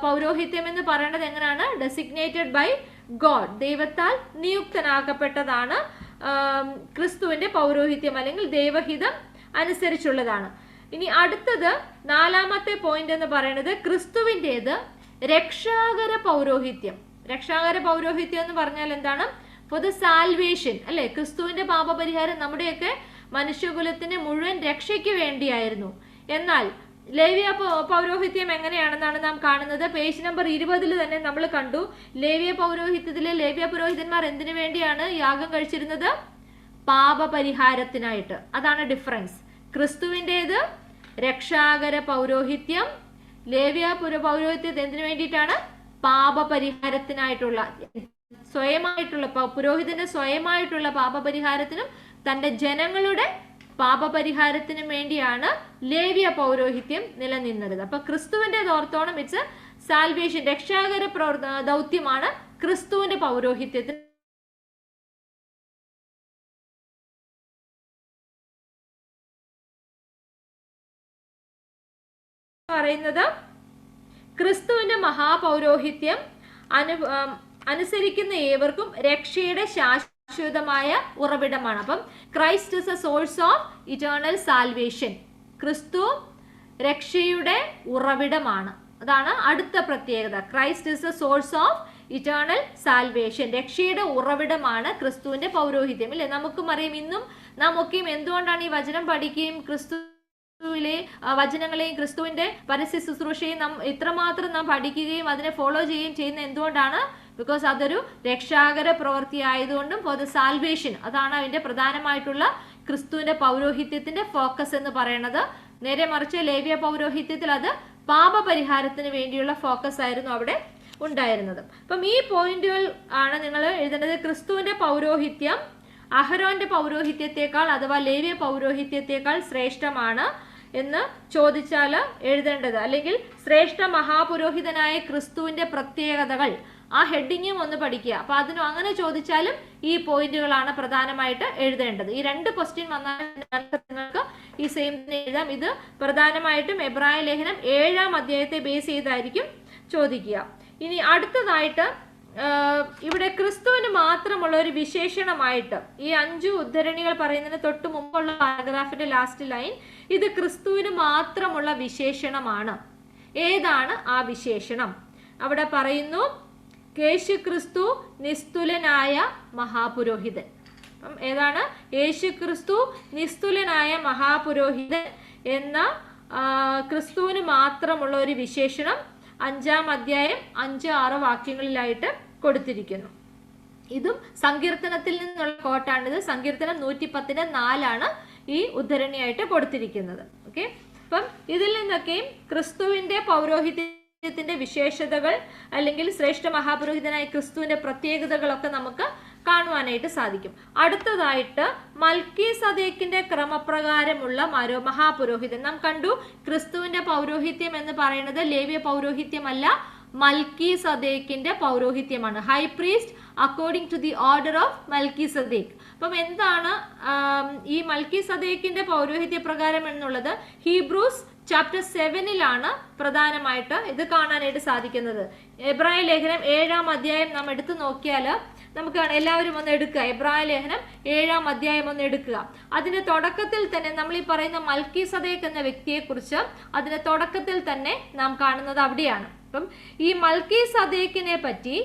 പൗരോഹിത്യം എന്ന് പറയുന്നത് എങ്ങനെയാണ്? ഡെസിഗ്നേറ്റഡ് ബൈ ഗോഡ്, ദൈവത്താൽ നിയുക്തനാക്കപ്പെട്ടതാണ് ക്രിസ്തുവിന്റെ പൗരോഹിത്യം അല്ലെങ്കിൽ ദൈവഹിതം അനുസരിച്ചുള്ളതാണ്. ഇനി അടുത്തത് നാലാമത്തെ പോയിന്റ് എന്ന് പറയുന്നത് ക്രിസ്തുവിൻ്റെത് രക്ഷാകര പൗരോഹിത്യം. രക്ഷാകര പൗരോഹിത്യം എന്ന് പറഞ്ഞാൽ എന്താണ്? ഫോർ ദ സാൽവേഷൻ, അല്ലെ? ക്രിസ്തുവിന്റെ പാപപരിഹാരം നമ്മുടെയൊക്കെ മനുഷ്യകുലത്തിന്റെ മുഴുവൻ രക്ഷയ്ക്ക് വേണ്ടിയായിരുന്നു. എന്നാൽ ലേവ്യ പൗരോഹിത്യം എങ്ങനെയാണെന്നാണ് നാം കാണുന്നത്. പേജ് നമ്പർ 20 തന്നെ നമ്മൾ കണ്ടു. ലേവ്യ പൗരോഹിത്യത്തിലെ ലേവ്യ പുരോഹിതന്മാർ എന്തിനു വേണ്ടിയാണ് യാഗം കഴിച്ചിരുന്നത്? പാപപരിഹാരത്തിനായിട്ട്. അതാണ് ഡിഫറൻസ്. ക്രിസ്തുവിൻ്റെത് രക്ഷാകര പൗരോഹിത്യം, ലേവ്യ പൗരോഹിത്യം എന്തിനു വേണ്ടിയിട്ടാണ്? പാപപരിഹാരത്തിനായിട്ടുള്ള, സ്വയമായിട്ടുള്ള പുരോഹിതന്റെ സ്വയമായിട്ടുള്ള പാപപരിഹാരത്തിനും തന്റെ ജനങ്ങളുടെ പാപപരിഹാരത്തിനും വേണ്ടിയാണ് ലേവ്യ പൗരോഹിത്യം നിലനിന്നത്. അപ്പൊ ക്രിസ്തുവിന്റെ ഓർത്തോണം ഇറ്റ്സ് സാൽവേഷൻ, രക്ഷാകര ദൗത്യമാണ് ക്രിസ്തുവിന്റെ പൗരോഹിത്യത്തിന് പറയുന്നത്. ക്രിസ്തുവിന്റെ മഹാപൗരോഹിത്യം അനുസരിക്കുന്ന ഏവർക്കും രക്ഷയുടെ ശാശ്വതമായ ഉറവിടമാണ്. അപ്പം Christ is A source of eternal salvation. ക്രിസ്തു രക്ഷയുടെ ഉറവിടമാണ്. അതാണ് അടുത്ത പ്രത്യേകത. Christ is the source of eternal salvation. രക്ഷയുടെ ഉറവിടമാണ് ക്രിസ്തുവിന്റെ പൗരോഹിത്യം. ഇല്ലേ, നമുക്കും അറിയാം, ഇന്നും നാം ഒക്കെയും എന്തുകൊണ്ടാണ് ഈ വചനം പഠിക്കുകയും ക്രിസ്തുവിലെ വചനങ്ങളെയും ക്രിസ്തുവിന്റെ പരസ്യ ശുശ്രൂഷയും നാം ഇത്രമാത്രം നാം പഠിക്കുകയും അതിനെ ഫോളോ ചെയ്യുകയും ചെയ്യുന്ന എന്തുകൊണ്ടാണ്? ബിക്കോസ് അതൊരു രക്ഷാകര പ്രവൃത്തി ആയതുകൊണ്ടും ഫോർ ദ സാൽവേഷൻ. അതാണ് അതിന്റെ പ്രധാനമായിട്ടുള്ള ക്രിസ്തുവിന്റെ പൗരോഹിത്യത്തിന്റെ ഫോക്കസ് എന്ന് പറയുന്നത്. നേരെ മറിച്ച് ലേവ്യ പൗരോഹിത്യത്തിൽ അത് പാപപരിഹാരത്തിന് വേണ്ടിയുള്ള ഫോക്കസ് ആയിരുന്നു അവിടെ ഉണ്ടായിരുന്നത്. അപ്പം ഈ പോയിന്റുകൾ ആണ് നിങ്ങൾ എഴുതേണ്ടത്. ക്രിസ്തുവിന്റെ പൗരോഹിത്യം അഹരോന്റെ പൗരോഹിത്യത്തെക്കാൾ അഥവാ ലേവ്യ പൗരോഹിത്യത്തെക്കാൾ ശ്രേഷ്ഠമാണ് എന്ന് ചോദിച്ചാൽ എഴുതേണ്ടത്. അല്ലെങ്കിൽ ശ്രേഷ്ഠ മഹാപുരോഹിതനായ ക്രിസ്തുവിന്റെ പ്രത്യേകതകൾ, ആ ഹെഡിങ്ങും ഒന്ന് പഠിക്കുക. അപ്പൊ അങ്ങനെ ചോദിച്ചാലും ഈ പോയിന്റുകളാണ് പ്രധാനമായിട്ട് എഴുതേണ്ടത്. ഈ 2 ക്വസ്റ്റ്യൻ വന്നാൽ നിങ്ങൾക്ക് ഈ സെയിം എഴുതാം. ഇത് പ്രധാനമായിട്ടും എബ്രായ ലേഖനം 7-ാം അധ്യായത്തെ ബേസ് ചെയ്തായിരിക്കും ചോദിക്കുക. ഇനി അടുത്തതായിട്ട് ഇവിടെ ക്രിസ്തുവിന് മാത്രമുള്ള ഒരു വിശേഷണമായിട്ട് ഈ 5 ഉദ്ധരണികൾ പറയുന്നതിന് തൊട്ട് മുമ്പുള്ള പാരഗ്രാഫിന്റെ ലാസ്റ്റ് ലൈൻ, ഇത് ക്രിസ്തുവിന് മാത്രമുള്ള വിശേഷണമാണ്. ഏതാണ് ആ വിശേഷണം? അവിടെ പറയുന്നു, യേശു ക്രിസ്തു നിസ്തുലനായ മഹാപുരോഹിതൻ. ഏതാണ്? യേശു ക്രിസ്തു നിസ്തുലനായ മഹാപുരോഹിതൻ എന്ന ക്രിസ്തുവിന് മാത്രമുള്ള ഒരു വിശേഷണം 5-ാം അധ്യായം 5-6 വാക്യങ്ങളിലായിട്ട് കൊടുത്തിരിക്കുന്നു. ഇതും സങ്കീർത്തനത്തിൽ നിന്നുള്ള കോട്ടാണിത്. സങ്കീർത്തനം 110:4 ഈ ഉദ്ധരണിയായിട്ട് കൊടുത്തിരിക്കുന്നത്. ഓക്കെ, അപ്പം ഇതിൽ നിന്നൊക്കെയും ക്രിസ്തുവിന്റെ പൗരോഹിത്യത്തിന്റെ വിശേഷതകൾ അല്ലെങ്കിൽ ശ്രേഷ്ഠ മഹാപുരോഹിതനായ ക്രിസ്തുവിന്റെ പ്രത്യേകതകളൊക്കെ നമുക്ക് കാണുവാനായിട്ട് സാധിക്കും. അടുത്തതായിട്ട് മൽക്കീസദേക്കിന്റെ ക്രമപ്രകാരമുള്ള മഹാപുരോഹിതൻ. നാം കണ്ടു, ക്രിസ്തുവിന്റെ പൗരോഹിത്യം എന്ന് പറയുന്നത് ലേവ്യ പൗരോഹിത്യമല്ല, മൽക്കീസദേക്കിന്റെ പൗരോഹിത്യമാണ്. High priest according to the order of Melchizedek. അപ്പം എന്താണ് ഈ മൽക്കീസദേക്കിന്റെ പൗരോഹിത്യ പ്രകാരം എന്നുള്ളത്? ഹീബ്രൂസ് ചാപ്റ്റർ 7-ലാണ് പ്രധാനമായിട്ട് ഇത് കാണാനായിട്ട് സാധിക്കുന്നത്. എബ്രായ ലേഖനം 7-ാം അധ്യായം നാം എടുത്തു നോക്കിയാൽ നമുക്ക് എല്ലാവരും ഒന്ന് എടുക്കുക. എബ്രായ ലേഖനം 7-ാം അധ്യായം ഒന്ന് എടുക്കുക. അതിന്റെ തുടക്കത്തിൽ തന്നെ നമ്മൾ ഈ പറയുന്ന മൽക്കീസദേക്ക് എന്ന വ്യക്തിയെക്കുറിച്ച് അതിന്റെ തുടക്കത്തിൽ തന്നെ നാം കാണുന്നത് അവിടെയാണ്. അപ്പം ഈ മൽക്കീസദേക്കിനെ പറ്റി,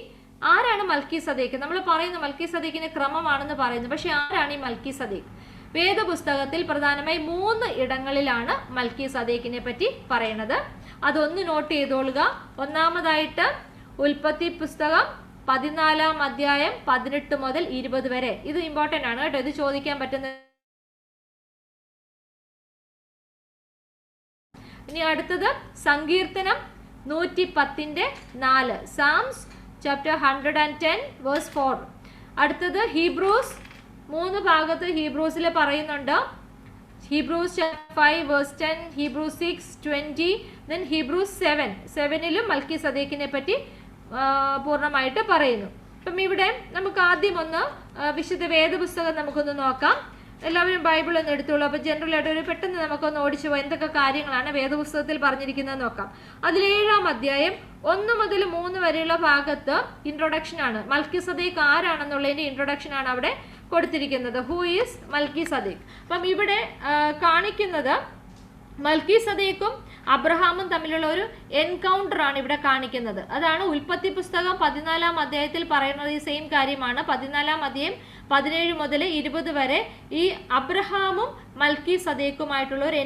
ആരാണ് മൽക്കീസദേക്ക്? നമ്മൾ പറയുന്നു മൽക്കീസദേക്കിന്റെ ക്രമമാണെന്ന് പറയുന്നു. പക്ഷെ ആരാണ് ഈ മൽക്കീസദേക്ക്? വേദപുസ്തകത്തിൽ പ്രധാനമായി 3 ഇടങ്ങളിലാണ് മൽക്കീസദേക്കിനെ പറ്റി പറയുന്നത്. അതൊന്ന് നോട്ട് ചെയ്തോളുക. ഒന്നാമതായിട്ട് ഉൽപ്പത്തി പുസ്തകം 14-ാം അധ്യായം 18 മുതൽ 20 വരെ. ഇത് ഇമ്പോർട്ടന്റ് ആണ് കേട്ടോ, ഇത് ചോദിക്കാൻ പറ്റുന്ന. ഇനി അടുത്തത് സങ്കീർത്തനം 110:4, സാംസ് ചാപ്റ്റർ 110 വേഴ്സ് 4. അടുത്തത് ഹീബ്രൂസ് 3 ഭാഗത്ത് ഹീബ്രൂസിൽ പറയുന്നുണ്ട്. Hebrews 5 verse 10, Hebrews 6:20, then Hebrews 7-ലും മൽക്കീസദേക്കിനെ പറ്റി പൂർണ്ണമായിട്ട് പറയുന്നു. അപ്പം ഇവിടെ നമുക്ക് ആദ്യം ഒന്ന് വിശുദ്ധ വേദപുസ്തകം നമുക്കൊന്ന് നോക്കാം. എല്ലാവരും ബൈബിൾ ഒന്ന് എടുത്തോളൂ. അപ്പോൾ ജനറൽ ആയിട്ട് ഒരു പെട്ടെന്ന് നമുക്കൊന്ന് ഓടിച്ചു പോകാം എന്തൊക്കെ കാര്യങ്ങളാണ് വേദപുസ്തകത്തിൽ പറഞ്ഞിരിക്കുന്നത് നോക്കാം. അതിൽ 7-ാം അധ്യായം 1 മുതൽ 3 വരെയുള്ള ഭാഗത്ത് ഇൻട്രൊഡക്ഷൻ ആണ്. മൽക്കീസദേക്ക് ആരാണെന്നുള്ളതിന്റെ ഇൻട്രൊഡക്ഷൻ ആണ് അവിടെ കൊടുത്തിരിക്കുന്നത്. Who is Melchizedek? അപ്പം ഇവിടെ കാണിക്കുന്നത് മൽക്കീസദേക്കും അബ്രഹാമും തമ്മിലുള്ള ഒരു എൻകൗണ്ടർ ആണ് ഇവിടെ കാണിക്കുന്നത്. അതാണ് ഉൽപ്പത്തി പുസ്തകം 14-ാം അധ്യായത്തിൽ പറയുന്നത്. ഈ സെയിം കാര്യമാണ്. 14-ാം അധ്യായം 17 മുതൽ 20 വരെ ഈ അബ്രഹാമും മൽക്കീസദേക്കുമായിട്ടുള്ള ഒരു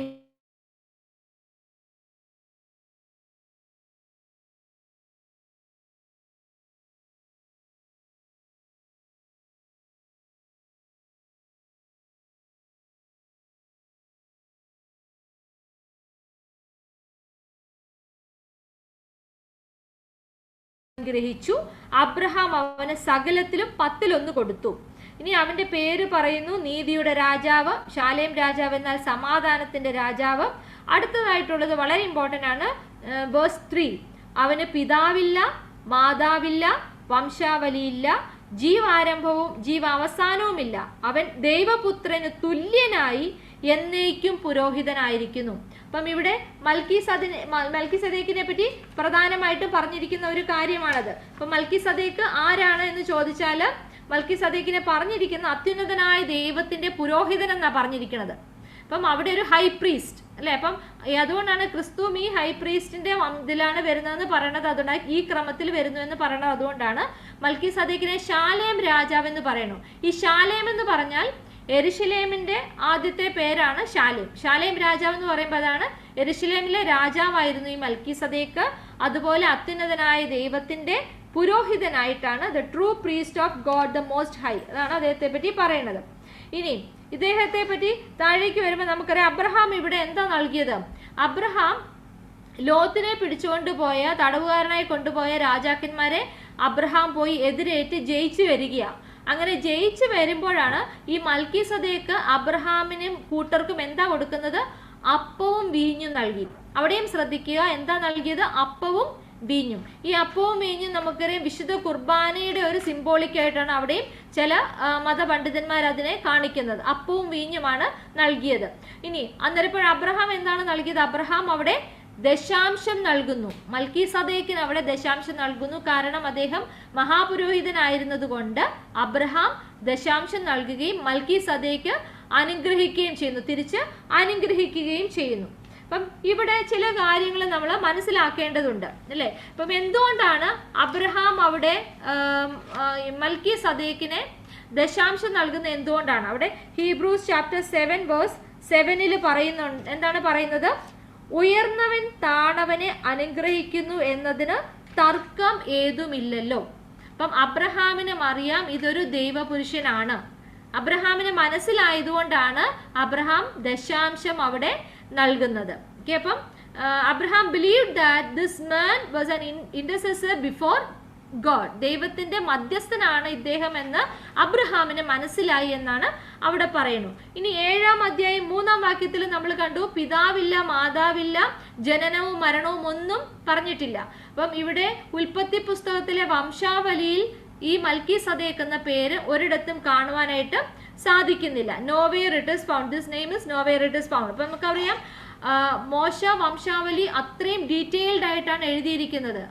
ഗ്രഹിച്ചു. അബ്രഹാം അവന് സകലത്തിലും 10-1 കൊടുത്തു. ഇനി അവന്റെ പേര് പറയുന്നു നീതിയുടെ രാജാവ്, ശാലേം രാജാവ് എന്നാൽ സമാധാനത്തിന്റെ രാജാവ്. അടുത്തതായിട്ടുള്ളത് വളരെ ഇമ്പോർട്ടന്റ് ആണ്. വേഴ്സ് 3, അവന് പിതാവില്ല, മാതാവില്ല, വംശാവലിയില്ല, ജീവാരംഭവും ജീവാവസാനവുമില്ല. അവൻ ദൈവപുത്രന് തുല്യനായി എന്നേക്കും പുരോഹിതനായിരിക്കുന്നു. അപ്പം ഇവിടെ മൽക്കീസദേക്കിനെ പറ്റി പ്രധാനമായിട്ടും പറഞ്ഞിരിക്കുന്ന ഒരു കാര്യമാണത്. അപ്പം മൽക്കീസദേക്ക് ആരാണ് എന്ന് ചോദിച്ചാൽ മൽക്കീസദേക്കിനെ പറഞ്ഞിരിക്കുന്ന അത്യുന്നതനായ ദൈവത്തിന്റെ പുരോഹിതൻ എന്നാണ് പറഞ്ഞിരിക്കുന്നത്. അപ്പം അവിടെ ഒരു ഹൈ പ്രീസ്റ്റ് അല്ലെ. അപ്പം അതുകൊണ്ടാണ് ക്രിസ്തുവും ഈ ഹൈ പ്രീസ്റ്റിന്റെ ഇതിലാണ് വരുന്നതെന്ന് പറയണത്, അതുകൊണ്ട് ഈ ക്രമത്തിൽ വരുന്നു എന്ന് പറയണത് അതുകൊണ്ടാണ്. മൽക്കീസദേക്കിനെ ശാലേം രാജാവ് എന്ന് പറയുന്നു. ഈ ശാലേം എന്ന് പറഞ്ഞാൽ യെരുശലേമിന്റെ ആദ്യത്തെ പേരാണ് ശാലേം. ശാലേം രാജാവ് എന്ന് പറയുമ്പോൾ അതാണ് യെരുശലേമിലെ രാജാവായിരുന്നു ഈ മൽക്കീസദേക്ക്. അതുപോലെ അത്യുന്നതനായ ദൈവത്തിന്റെ പുരോഹിതനായിട്ടാണ് the true priest of God the most high, അതാണ് അദ്ദേഹത്തെ പറ്റി പറയുന്നത്. ഇനി ഇദ്ദേഹത്തെ പറ്റി താഴേക്ക് വരുമ്പോൾ നമുക്കറിയാം അബ്രഹാം ഇവിടെ എന്താ നൽകിയത്. അബ്രഹാം ലോത്തിനെ പിടിച്ചുകൊണ്ട് പോയ, തടവുകാരനായി കൊണ്ടുപോയ രാജാക്കന്മാരെ അബ്രഹാം പോയി എതിരേറ്റ് ജയിച്ചു വരികയാണ്. അങ്ങനെ ജയിച്ചു വരുമ്പോഴാണ് ഈ മൽക്കീസദേക്ക് അബ്രഹാമിനും കൂട്ടർക്കും എന്താ കൊടുക്കുന്നത്, അപ്പവും വീഞ്ഞും നൽകി. അവിടെയും ശ്രദ്ധിക്കുക, എന്താ നൽകിയത്, അപ്പവും വീഞ്ഞും. ഈ അപ്പവും വീഞ്ഞും നമുക്കറിയാം വിശുദ്ധ കുർബാനയുടെ ഒരു സിംബോളിക് ആയിട്ടാണ് അവിടെയും ചില മതപണ്ഡിതന്മാർ അതിനെ കാണിക്കുന്നത്. അപ്പവും വീഞ്ഞുമാണ് നൽകിയത്. ഇനി അന്നേരപ്പോൾ അബ്രഹാം എന്താണ് നൽകിയത്, അബ്രഹാം അവിടെ ദശാംശം നൽകുന്നു. മൽക്കീസദേക്കിന് അവിടെ ദശാംശം നൽകുന്നു. കാരണം അദ്ദേഹം മഹാപുരോഹിതനായിരുന്നത് കൊണ്ട് അബ്രഹാം ദശാംശം നൽകുകയും മൽക്കീസദേക്ക് അനുഗ്രഹിക്കുകയും ചെയ്യുന്നു, തിരിച്ച് അനുഗ്രഹിക്കുകയും ചെയ്യുന്നു. അപ്പം ഇവിടെ ചില കാര്യങ്ങൾ നമ്മൾ മനസ്സിലാക്കേണ്ടതുണ്ട് അല്ലേ. അപ്പം എന്തുകൊണ്ടാണ് അബ്രഹാം അവിടെ മൽക്കീസദേക്കിനെ ദശാംശം നൽകുന്നത്, എന്തുകൊണ്ടാണ്? അവിടെ ഹീബ്രൂസ് ചാപ്റ്റർ 7 വേഴ്സ് 7 പറയുന്നുണ്ട്. എന്താണ് പറയുന്നത്, ഉയർന്നവൻ താണവനെ അനുഗ്രഹിക്കുന്നു എന്നതിന് തർക്കം ഏതുമില്ലല്ലോ. അപ്പം അബ്രഹാമിനും അറിയാം ഇതൊരു ദൈവപുരുഷനാണ്. അബ്രഹാമിന് മനസ്സിലായതുകൊണ്ടാണ് അബ്രഹാം ദശാംശം അവിടെ നൽകുന്നത്. ഓക്കെ, അപ്പം Abraham believed that this man was an intercessor before God. ദൈവത്തിന്റെ മധ്യസ്ഥനാണ് ഇദ്ദേഹം എന്ന് അബ്രഹാമിന് മനസ്സിലായി എന്നാണ് അവിടെ പറയുന്നു. ഇനി 7-ാം അധ്യായം 3-ാം വാക്യത്തിൽ നമ്മൾ കണ്ടു, പിതാവില്ല, മാതാവില്ല, ജനനവും മരണവും ഒന്നും പറഞ്ഞിട്ടില്ല. അപ്പം ഇവിടെ ഉൽപ്പത്തി പുസ്തകത്തിലെ വംശാവലിയിൽ ഈ മൽക്കീസദേക്ക് എന്ന പേര് ഒരിടത്തും കാണുവാനായിട്ട് സാധിക്കുന്നില്ല. Nowhere it is found, this name is nowhere it is found. അപ്പം നമുക്കറിയാം മോശ വംശാവലി അത്രയും ഡീറ്റെയിൽഡ് ആയിട്ടാണ് എഴുതിയിരിക്കുന്നത്.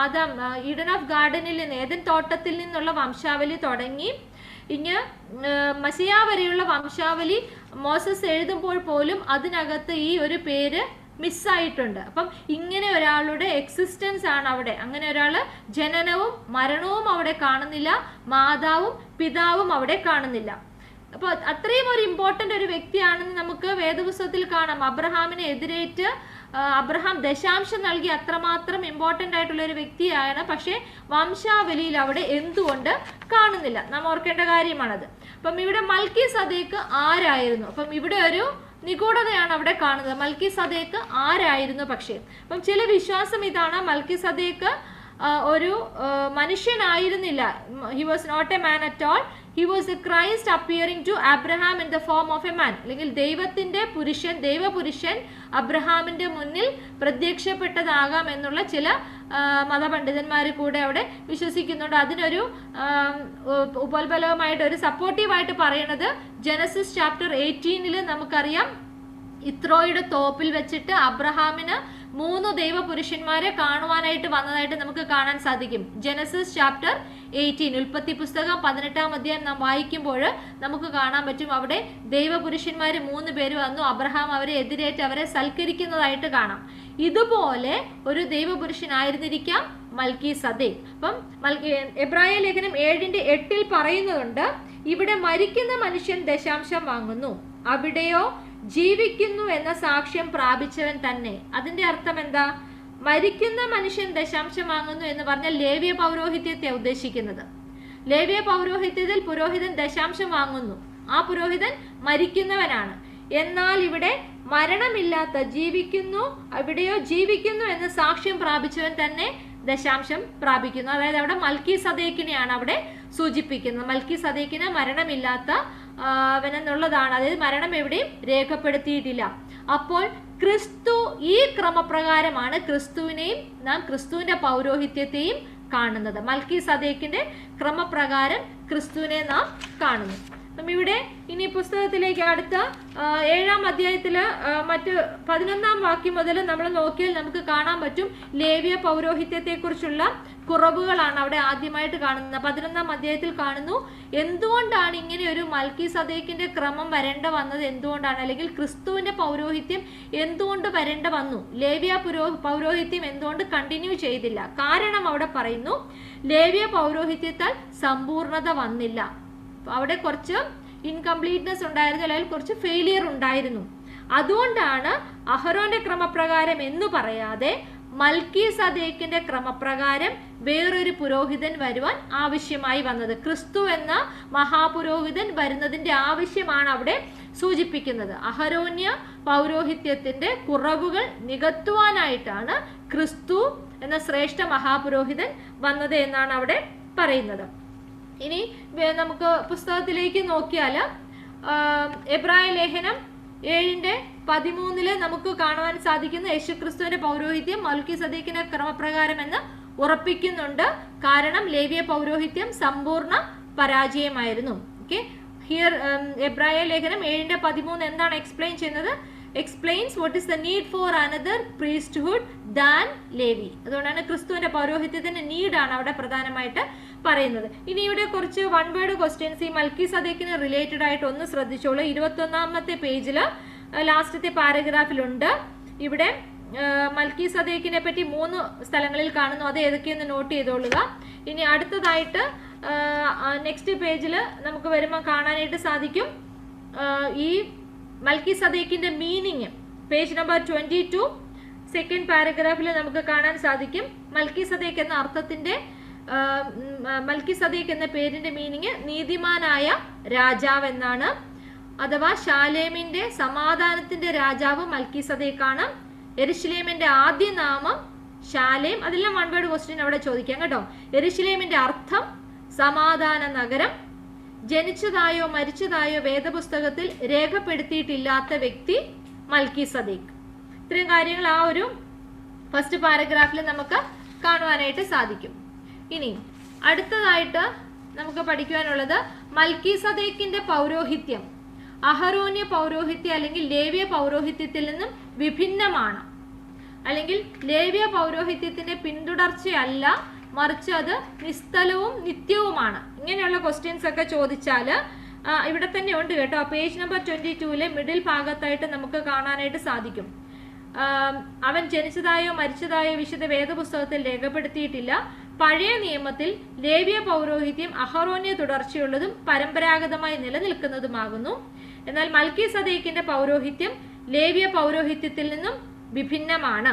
ആദം ഈഡൻ ഓഫ് ഗാർഡനിൽ നിന്ന്, ഏദൻ തോട്ടത്തിൽ നിന്നുള്ള വംശാവലി തുടങ്ങി ഇങ്ങ് മസിയ വരെയുള്ള വംശാവലി മോസസ് എഴുതുമ്പോൾ പോലും അതിനകത്ത് ഈ ഒരു പേര് മിസ്സായിട്ടുണ്ട്. അപ്പം ഇങ്ങനെ ഒരാളുടെ എക്സിസ്റ്റൻസ് ആണ് അവിടെ. അങ്ങനെ ഒരാൾ ജനനവും മരണവും അവിടെ കാണുന്നില്ല, മാതാവും പിതാവും അവിടെ കാണുന്നില്ല. അപ്പോൾ അത്രയും ഒരു ഇമ്പോർട്ടൻ്റ് ഒരു വ്യക്തിയാണെന്ന് നമുക്ക് വേദപുസ്തകത്തിൽ കാണാം. അബ്രഹാമിനെ എതിരേറ്റ് അബ്രഹാം ദശാംശം നൽകി അത്രമാത്രം ഇമ്പോർട്ടൻ്റ് ആയിട്ടുള്ള ഒരു വ്യക്തിയാണ്. പക്ഷേ വംശാവലിയിൽ അവിടെ എന്തുകൊണ്ട് കാണുന്നില്ല, നാം ഓർക്കേണ്ട കാര്യമാണത്. അപ്പം ഇവിടെ മൽക്കീസദേക്ക് ആരായിരുന്നു? അപ്പം ഇവിടെ ഒരു നിഗൂഢതയാണ് അവിടെ കാണുന്നത്. മൽക്കീസദേക്ക് ആരായിരുന്നു? പക്ഷേ അപ്പം ചില വിശ്വാസം ഇതാണ്, മൽക്കീസദേക്ക് ഒരു മനുഷ്യനായിരുന്നില്ല. He was not a man at all. He was a Christ appearing to Abraham in the form of a man. അല്ലെങ്കിൽ ദൈവത്തിന്റെ പുരുഷൻ, ദൈവപുരുഷൻ അബ്രഹാമിന്റെ മുന്നിൽ പ്രത്യക്ഷപ്പെട്ടതാകാം എന്നുള്ള ചില മതപണ്ഡിതന്മാർ കൂടെ അവിടെ വിശ്വസിക്കുന്നുണ്ട്. അതിനൊരു ഉപോത്ബലമായിട്ട് ഒരു സപ്പോർട്ടീവായിട്ട് പറയുന്നത് ജനസിസ് ചാപ്റ്റർ 18 നമുക്കറിയാം, ഇത്രോയുടെ തോപ്പിൽ വെച്ചിട്ട് അബ്രഹാമിന് 3 ദൈവപുരുഷന്മാരെ കാണുവാനായിട്ട് വന്നതായിട്ട് നമുക്ക് കാണാൻ സാധിക്കും. ജനസിസ് ചാപ്റ്റർ 18, ഉൽപ്പത്തി പുസ്തകം 18-ാം അധ്യായം നാം വായിക്കുമ്പോൾ നമുക്ക് കാണാൻ പറ്റും, അവിടെ ദൈവപുരുഷന്മാർ 3 പേര് വന്നു, അബ്രഹാം അവരെ എതിരേറ്റ് അവരെ സൽക്കരിക്കുന്നതായിട്ട് കാണാം. ഇതുപോലെ ഒരു ദൈവപുരുഷനായിരുന്നിരിക്കാം മൽക്കീസദേക്ക്. അപ്പം എബ്രായ ലേഖനം 7:8 പറയുന്നുണ്ട്, ഇവിടെ മരിക്കുന്ന മനുഷ്യൻ ദശാംശം വാങ്ങുന്നു, അവിടെയോ ജീവിക്കുന്നു എന്ന സാക്ഷ്യം പ്രാപിച്ചവൻ തന്നെ. അതിന്റെ അർത്ഥം എന്താ? മരിക്കുന്ന മനുഷ്യൻ ദശാംശം വാങ്ങുന്നു എന്ന് പറഞ്ഞാൽ ലേവ്യ പൗരോഹിത്യത്തെ ഉദ്ദേശിക്കുന്നത്. ലേവ്യ പൗരോഹിത്യത്തിൽ പുരോഹിതൻ ദശാംശം വാങ്ങുന്നു, ആ പുരോഹിതൻ മരിക്കുന്നവനാണ്. എന്നാൽ ഇവിടെ മരണമില്ലാത്ത, ജീവിക്കുന്നു, അവിടെയോ ജീവിക്കുന്നു എന്ന സാക്ഷ്യം പ്രാപിച്ചവൻ തന്നെ ദശാംശം പ്രാപിക്കുന്നു. അതായത് അവിടെ മൽക്കീസദേക്കിനെയാണ് അവിടെ സൂചിപ്പിക്കുന്നത്. മൽക്കീസദേക്കിന് മരണമില്ലാത്ത അവനെന്നുള്ളതാണ്. അതായത് മരണം എവിടെയും രേഖപ്പെടുത്തിയിട്ടില്ല. അപ്പോൾ ക്രിസ്തു ഈ ക്രമപ്രകാരമാണ് ക്രിസ്തുവിനെയും നാം ക്രിസ്തുവിന്റെ പൗരോഹിത്യത്തെയും കാണുന്നത്. മൽക്കീസദേക്കിന്റെ ക്രമപ്രകാരം ക്രിസ്തുവിനെ നാം കാണുന്നു. ഇവിടെ ഇനി പുസ്തകത്തിലേക്ക് അടുത്ത 7-ാം അധ്യായത്തിൽ മറ്റ് 11-ാം വാക്യം മുതൽ നമ്മൾ നോക്കിയാൽ നമുക്ക് കാണാൻ പറ്റും ലേവ്യ പൗരോഹിത്യത്തെക്കുറിച്ചുള്ള കുറവുകളാണ് അവിടെ ആദ്യമായിട്ട് കാണുന്നത്. 11-ാം അധ്യായത്തിൽ കാണുന്നു എന്തുകൊണ്ടാണ് ഇങ്ങനെ ഒരു മൽക്കീസദേക്കിന്റെ ക്രമം വരേണ്ട വന്നത്, എന്തുകൊണ്ടാണ്, അല്ലെങ്കിൽ ക്രിസ്തുവിന്റെ പൗരോഹിത്യം എന്തുകൊണ്ട് വരേണ്ട വന്നു, ലേവ്യ പൗരോഹിത്യം എന്തുകൊണ്ട് കണ്ടിന്യൂ ചെയ്തില്ല. കാരണം അവിടെ പറയുന്നു ലേവ്യ പൗരോഹിത്യത്താൽ സമ്പൂർണത വന്നില്ല. അവിടെ കുറച്ച് ഇൻകംപ്ലീറ്റ്നെസ് ഉണ്ടായിരുന്നു, അല്ലെങ്കിൽ കുറച്ച് ഫെയിലിയർ ഉണ്ടായിരുന്നു. അതുകൊണ്ടാണ് അഹരോന്റെ ക്രമപ്രകാരം എന്ന് പറയാതെ മൽക്കീസദേക്കിന്റെ ക്രമപ്രകാരം വേറൊരു പുരോഹിതൻ വരുവാൻ ആവശ്യമായി വന്നത്. ക്രിസ്തു എന്ന മഹാപുരോഹിതൻ വരുന്നതിന്റെ ആവശ്യമാണ് അവിടെ സൂചിപ്പിക്കുന്നത്. അഹരോന്യ പൗരോഹിത്യത്തിന്റെ കുറവുകൾ നികത്തുവാനായിട്ടാണ് ക്രിസ്തു എന്ന ശ്രേഷ്ഠ മഹാപുരോഹിതൻ വന്നത് എന്നാണ് അവിടെ പറയുന്നത്. ഇനി നമുക്ക് പുസ്തകത്തിലേക്ക് നോക്കിയാൽ എബ്രായ ലേഖനം 7:13 നമുക്ക് കാണുവാൻ സാധിക്കുന്ന യേശുക്രിസ്തുവിന്റെ പൗരോഹിത്യം മൽക്കീസദേക്കിന്റെ ക്രമപ്രകാരം എന്ന് ഉറപ്പിക്കുന്നുണ്ട്. കാരണം ലേവ്യ പൗരോഹിത്യം സമ്പൂർണ്ണ പരാജയമായിരുന്നു. ഓക്കെ, ഹിയർ എബ്രായ ലേഖനം 7:13 എന്താണ് എക്സ്പ്ലെയിൻ ചെയ്യുന്നത്? Explains what is the need for another priesthood than Levi. അതുകൊണ്ടാണ് ക്രിസ്തുവിന്റെ പൗരോഹിത്യത്തിന്റെ നീഡാണ് അവിടെ പ്രധാനമായിട്ട് പറയുന്നത്. ഇനി ഇവിടെ കുറച്ച് വൺ വേർഡ് ക്വസ്റ്റ്യൻസ് ഈ മൽക്കീസദേക്കിന് റിലേറ്റഡ് ആയിട്ട് ഒന്ന് ശ്രദ്ധിച്ചോളൂ. 21-ാമത്തെ പേജിൽ ലാസ്റ്റത്തെ പാരഗ്രാഫിലുണ്ട്. ഇവിടെ മൽക്കീസദേക്കിനെ പറ്റി 3 സ്ഥലങ്ങളിൽ കാണുന്നു. അത് ഏതൊക്കെയെന്ന് നോട്ട് ചെയ്തോളുക. ഇനി അടുത്തതായിട്ട് നെക്സ്റ്റ് പേജിൽ നമുക്ക് വരുമ്പോൾ കാണാനായിട്ട് സാധിക്കും ഈ മൽക്കീസദേക്കിന്റെ മീനിങ്. പേജ് നമ്പർ 22 സെക്കൻഡ് പാരഗ്രാഫിൽ നമുക്ക് കാണാൻ സാധിക്കും മൽക്കീസദേക്ക് എന്ന അർത്ഥത്തിന്റെ മൽക്കീസദേക്ക് എന്ന പേരിന്റെ മീനിങ് നീതിമാനായ രാജാവ് എന്നാണ്. അഥവാ ശാലേമിന്റെ സമാധാനത്തിന്റെ രാജാവ് മൽക്കീസദേക്കാണ്. യെരുശലേമിന്റെ ആദ്യ നാമം ശാലേം. അതെല്ലാം വൺ വേർഡ് ക്വസ്റ്റ്യൻ അവിടെ ചോദിക്കാം കേട്ടോ. യെരുശലേമിന്റെ അർത്ഥം സമാധാന നഗരം. ജനിച്ചതായോ മരിച്ചതായോ വേദപുസ്തകത്തിൽ രേഖപ്പെടുത്തിയിട്ടില്ലാത്ത വ്യക്തി മൽക്കീസദേക്ക്. ഇത്രയും കാര്യങ്ങൾ ആ ഒരു ഫസ്റ്റ് പാരഗ്രാഫിൽ നമുക്ക് കാണുവാനായിട്ട് സാധിക്കും. ഇനി അടുത്തതായിട്ട് നമുക്ക് പഠിക്കുവാനുള്ളത് മൽക്കീസദേക്കിന്റെ പൗരോഹിത്യം അഹരോന്യ പൗരോഹിത്യം അല്ലെങ്കിൽ ലേവ്യ പൗരോഹിത്യത്തിൽ നിന്നും വിഭിന്നമാണ്. അല്ലെങ്കിൽ ലേവ്യ പൗരോഹിത്യത്തിന്റെ പിന്തുടർച്ചയല്ല, മറിച്ച് അത് നിസ്തലവും നിത്യവുമാണ്. ഇങ്ങനെയുള്ള ക്വസ്റ്റ്യൻസ് ഒക്കെ ചോദിച്ചാൽ ഇവിടെ തന്നെ ഉണ്ട് കേട്ടോ. പേജ് നമ്പർ 22 മിഡിൽ ഭാഗത്തായിട്ട് നമുക്ക് കാണാനായിട്ട് സാധിക്കും. അവൻ ജനിച്ചതായോ മരിച്ചതായോ വിശുദ്ധ വേദപുസ്തകത്തിൽ രേഖപ്പെടുത്തിയിട്ടില്ല. പഴയ നിയമത്തിൽ ലേവ്യ പൗരോഹിത്യം അഹരോന്യ തുടർച്ചയുള്ളതും പരമ്പരാഗതമായി നിലനിൽക്കുന്നതുമാകുന്നു. എന്നാൽ മൽക്കീസദേക്കിന്റെ പൗരോഹിത്യം ലേവ്യ പൗരോഹിത്യത്തിൽ നിന്നും വിഭിന്നമാണ്.